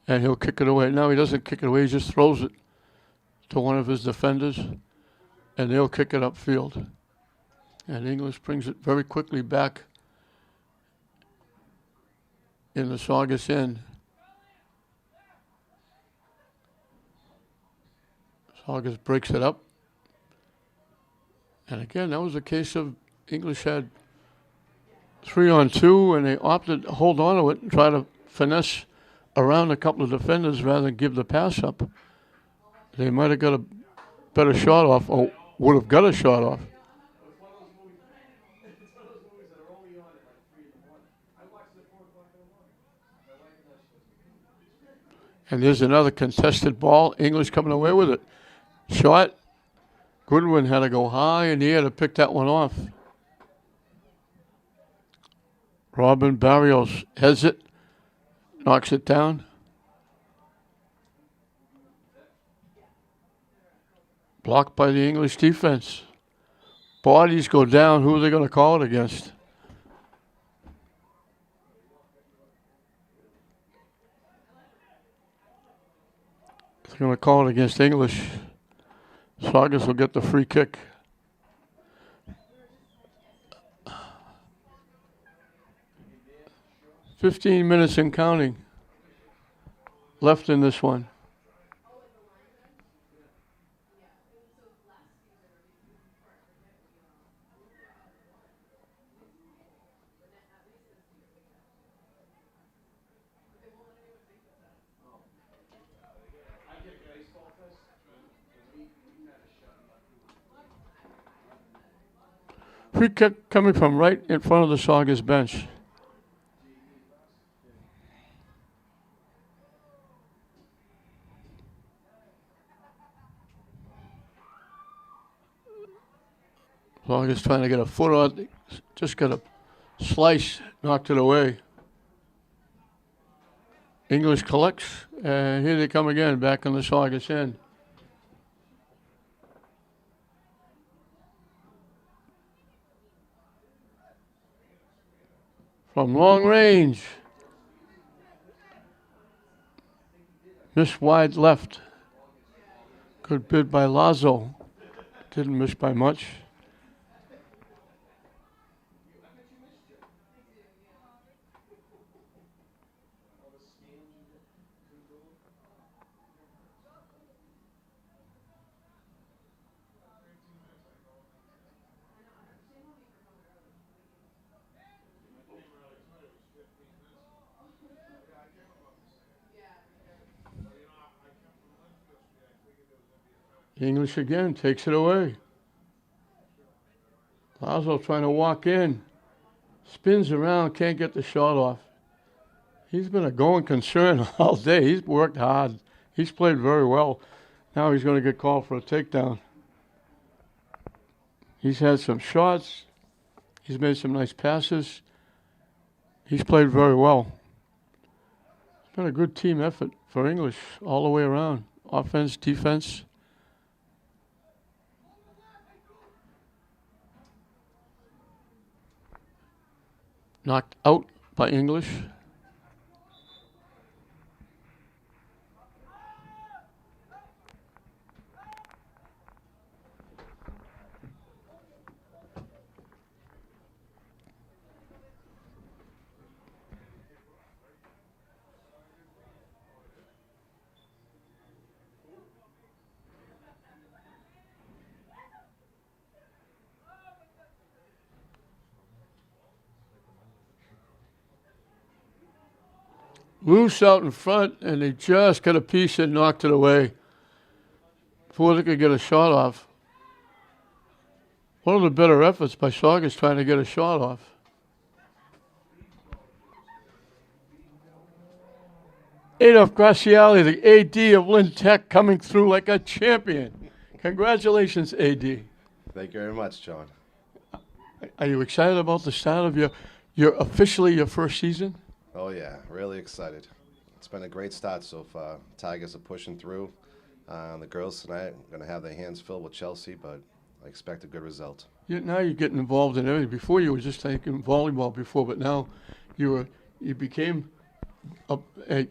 and he'll kick it away. Now he doesn't kick it away, he just throws it to one of his defenders, and they'll kick it upfield. And English brings it very quickly back in the Saugus end. Saugus breaks it up. And again, that was a case of English had 3-on-2, and they opted to hold on to it and try to finesse around a couple of defenders rather than give the pass up. They might have got a better shot off, or would have got a shot off. And there's another contested ball. English coming away with it. Shot. Goodwin had to go high in the air to pick that one off. Robin Barrios heads it, knocks it down. Blocked by the English defense. Bodies go down. Who are they going to call it against? They're going to call it against English. Saugus will get the free kick. "15 minutes and counting left in this one. Free kick coming from right in front of the Saugus bench. Saugus trying to get a foot on, just got a slice, knocked it away. English collects, and here they come again, back on the Saugus end. From long range. Miss wide left. Good bid by Lazo. Didn't miss by much. English again takes it away. Lazo trying to walk in. Spins around, can't get the shot off. He's been a going concern all day. He's worked hard. He's played very well. Now he's going to get called for a takedown. He's had some shots. He's made some nice passes. He's played very well. It's been a good team effort for English all the way around. Offense, defense. Knocked out by English. Loose out in front, and they just got a piece and knocked it away before they could get a shot off. One of the better efforts by Saugus trying to get a shot off. Adolf Graciali, the AD of Lynn Tech, coming through like a champion. Congratulations, AD. Thank you very much, John. Are you excited about the start of your officially your first season? Oh, yeah, really excited. It's been a great start so far. Tigers are pushing through. The girls tonight are going to have their hands filled with Chelsea, but I expect a good result. Now you're getting involved in everything. Before you were just taking volleyball before, but now you became an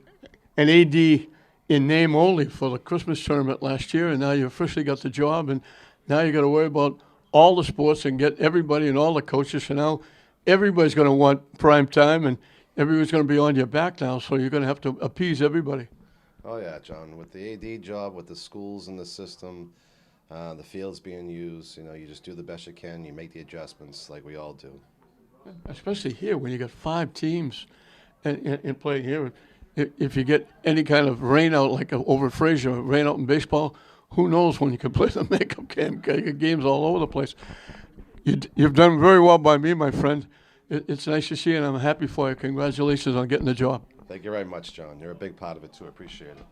AD in name only for the Christmas tournament last year, and now you officially got the job, and now you got to worry about all the sports and get everybody and all the coaches. So now everybody's going to want prime time, and everyone's going to be on your back now, so you're going to have to appease everybody. Oh, yeah, John. With the AD job, with the schools in the system, the fields being used, you just do the best you can. You make the adjustments like we all do. Especially here when you got 5 teams in play here. If you get any kind of rain out, like over Fraser, rain out in baseball, who knows when you can play the makeup games all over the place. You've done very well by me, my friend. It's nice to see you, and I'm happy for you. Congratulations on getting the job. Thank you very much, John. You're a big part of it, too. I appreciate it.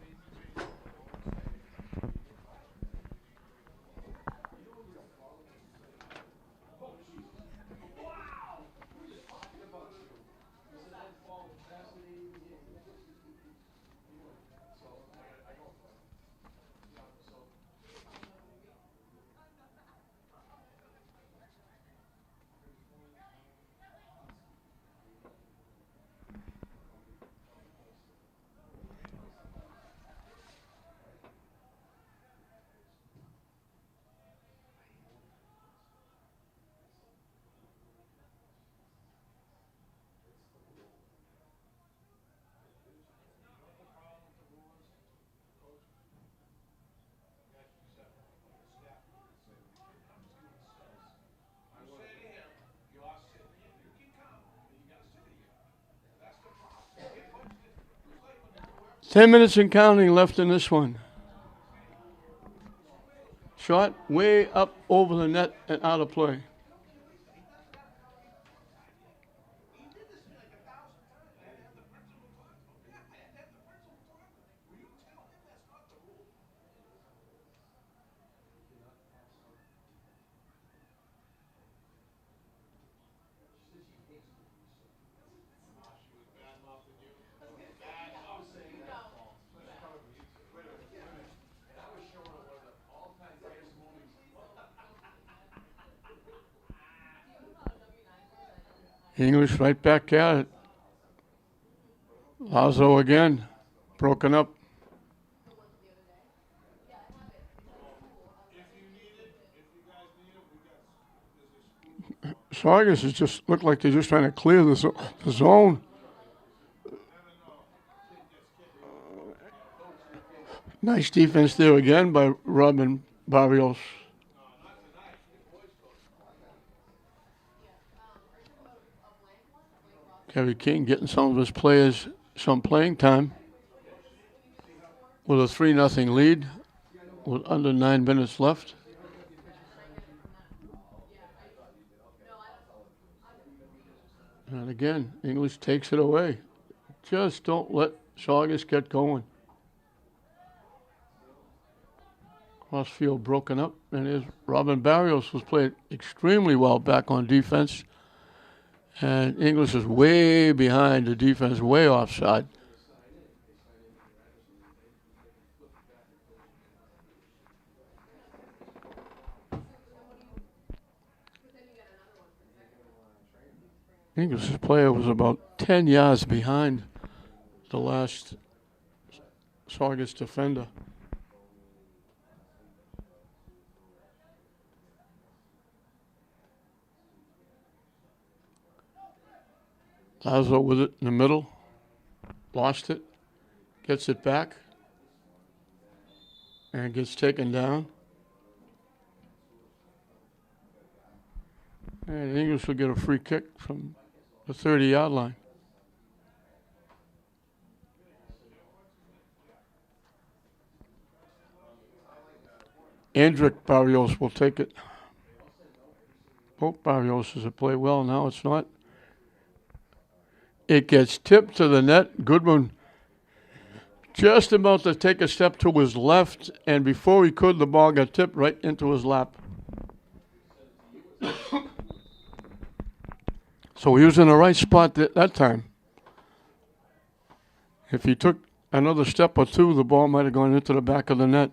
10 minutes and counting left in this one. Shot way up over the net and out of play. English right back at it. Lazo again, broken up. Saugus has just looked like they're just trying to clear the zone. Nice defense there again by Robin Barrios. Kerry King getting some of his players some playing time with a 3-0 lead with under 9 minutes left. And again, English takes it away. Just don't let Saugus get going. Crossfield broken up, and there's Robin Barrios was playing extremely well back on defense. And English is way behind the defense, way offside. English's player was about 10 yards behind the last Saugus defender. Lazo with it in the middle, lost it, gets it back, and gets taken down. And English will get a free kick from the 30-yard line. Andrick Barrios will take it. Both Barrios has played well, now it's not. It gets tipped to the net. Goodman just about to take a step to his left, and before he could, the ball got tipped right into his lap. So he was in the right spot that time. If he took another step or two, the ball might have gone into the back of the net.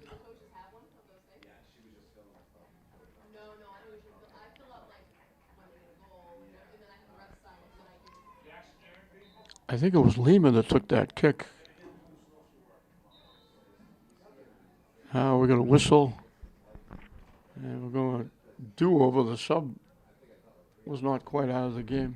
I think it was Lehman that took that kick. Now we're going to whistle. And we're going to do over. The sub was not quite out of the game.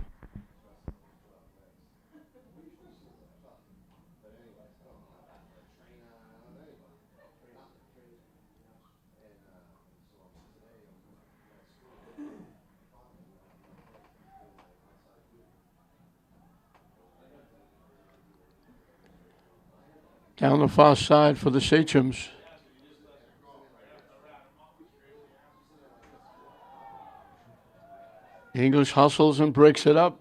Down the far side for the Sachems. English hustles and breaks it up.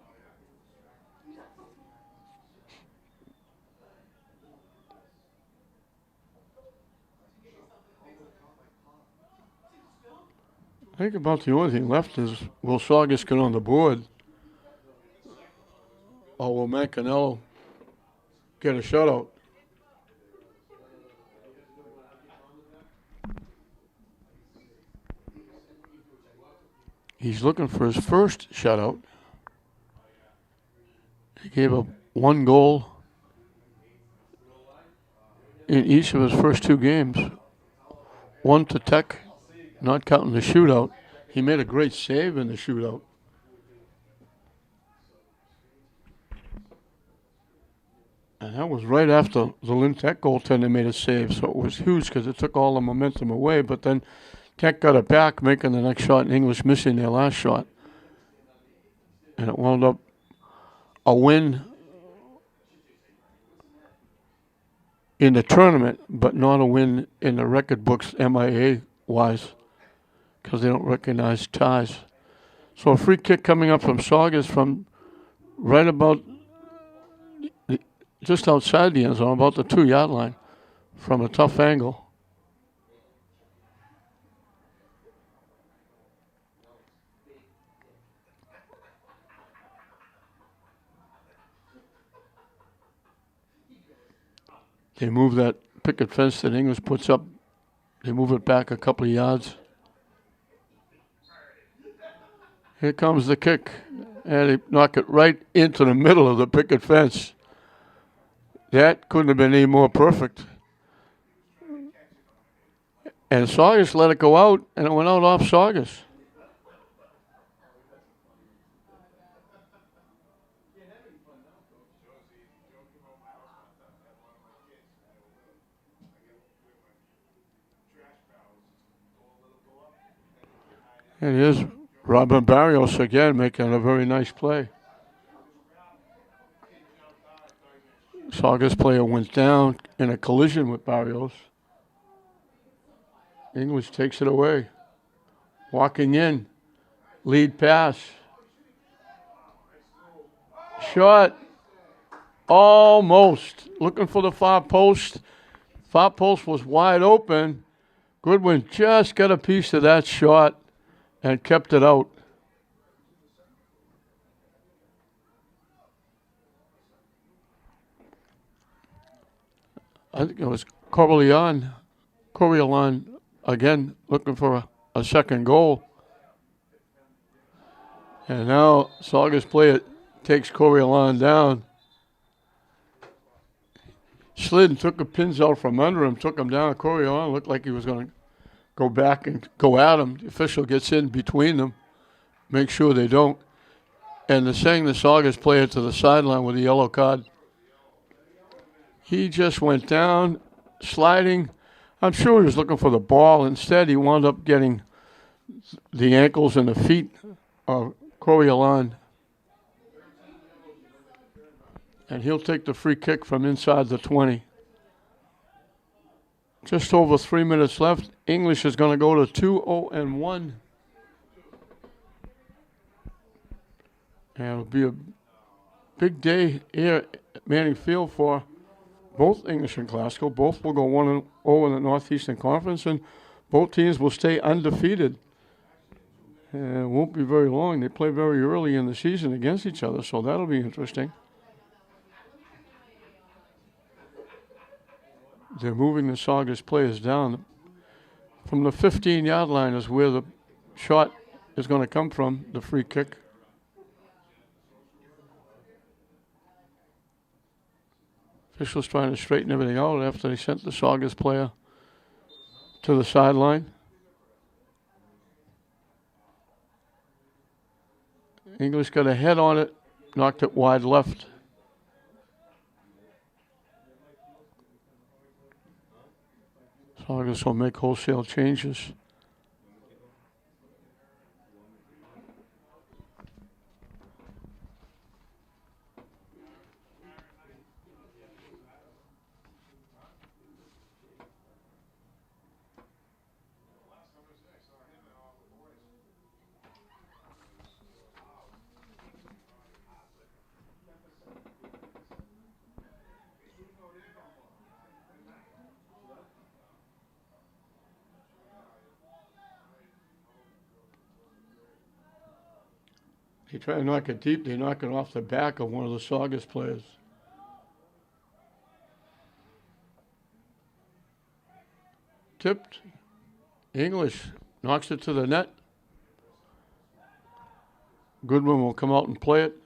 I think about the only thing left is, will Saugus get on the board? Or will Mancanello get a shutout? He's looking for his first shutout. He gave up 1 goal in each of his first 2 games. 1 to Tech, not counting the shootout. He made a great save in the shootout. And that was right after the Lynn Tech goaltender made a save, so it was huge because it took all the momentum away. But then Tech got it back, making the next shot, and English missing their last shot. And it wound up a win in the tournament, but not a win in the record books MIA-wise, because they don't recognize ties. So a free kick coming up from Saugus from right about just outside the end zone, about the 2-yard line, from a tough angle. They move that picket fence that English puts up. They move it back a couple of yards. Here comes the kick. And he knocked it right into the middle of the picket fence. That couldn't have been any more perfect. And Saugus let it go out, and it went out off Saugus. And here's Robin Barrios again making a very nice play. Saugus player went down in a collision with Barrios. English takes it away. Walking in. Lead pass. Shot. Almost. Looking for the far post. Far post was wide open. Goodwin just got a piece of that shot and kept it out. I think it was Coriolan again looking for a second goal. And now Saugus player takes Coriolan down. Slid and took the pins out from under him, took him down. Coriolan looked like he was going to go back and go at him. The official gets in between them, make sure they don't. And they're saying the Saugus player to the sideline with a yellow card. He just went down, sliding. I'm sure he was looking for the ball. Instead, he wound up getting the ankles and the feet of Coriolan. And he'll take the free kick from inside the 20. Just over 3 minutes left. English is going to go to 2-0-1. And it'll be a big day here at Manning Field for both English and Glasgow. Both will go 1-0 in the Northeastern Conference, and both teams will stay undefeated. And it won't be very long. They play very early in the season against each other, so that'll be interesting. They're moving the Saugus players down. From the 15-yard line is where the shot is going to come from, the free kick. Officials trying to straighten everything out after they sent the Saugus player to the sideline. English got a head on it, knocked it wide left. Saugus will make wholesale changes. They try to knock it deep. They knock it off the back of one of the Saugus players. Tipped. English knocks it to the net. Goodwin will come out and play it.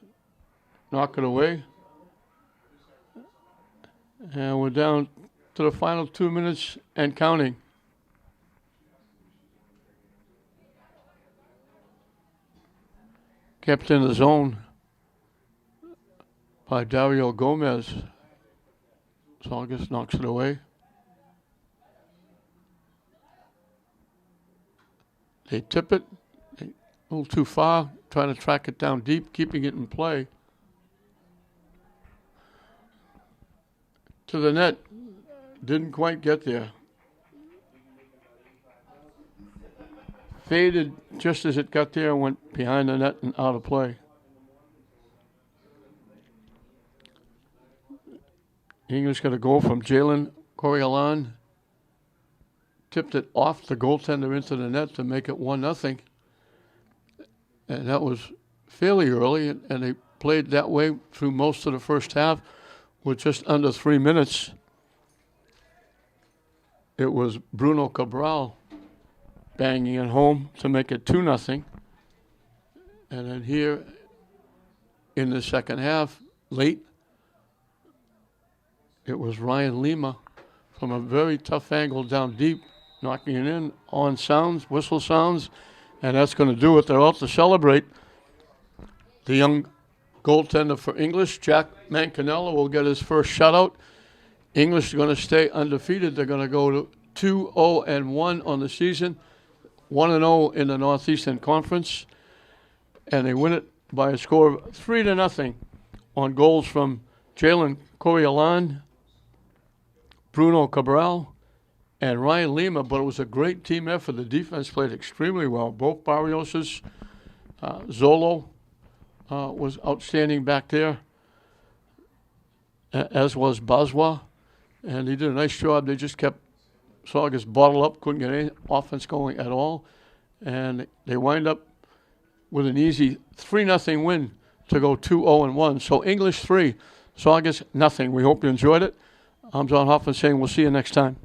Knock it away. And we're down to the final 2 minutes and counting. Kept in the zone by Dario Gomez. Saugus knocks it away. They tip it a little too far, trying to track it down deep, keeping it in play. To the net, didn't quite get there. Faded just as it got there and went behind the net and out of play. English got a goal from Jalen Coriolan. Tipped it off the goaltender into the net to make it 1-0. And that was fairly early, and they played that way through most of the first half with just under 3 minutes. It was Bruno Cabral banging it home to make it 2-0. And then here in the second half, late, it was Ryan Lima from a very tough angle down deep, knocking it in on sounds, whistle sounds, and that's going to do it. They're out to celebrate. The young goaltender for English, Jack Mancanella, will get his first shutout. English is going to stay undefeated. They're going to go to 2-0-1 on the season, 1-0 in the Northeastern Conference, and they win it by a score of 3-0 on goals from Jalen Coriolan, Bruno Cabral, and Ryan Lima. But it was a great team effort. The defense played extremely well. Both Barrioses, Zolo was outstanding back there, as was Baswa, and he did a nice job. They just kept Saugus bottled up, couldn't get any offense going at all, and they wind up with an easy 3-0 win to go 2-0-1. So English 3, Saugus nothing. We hope you enjoyed it. I'm John Hoffman saying we'll see you next time.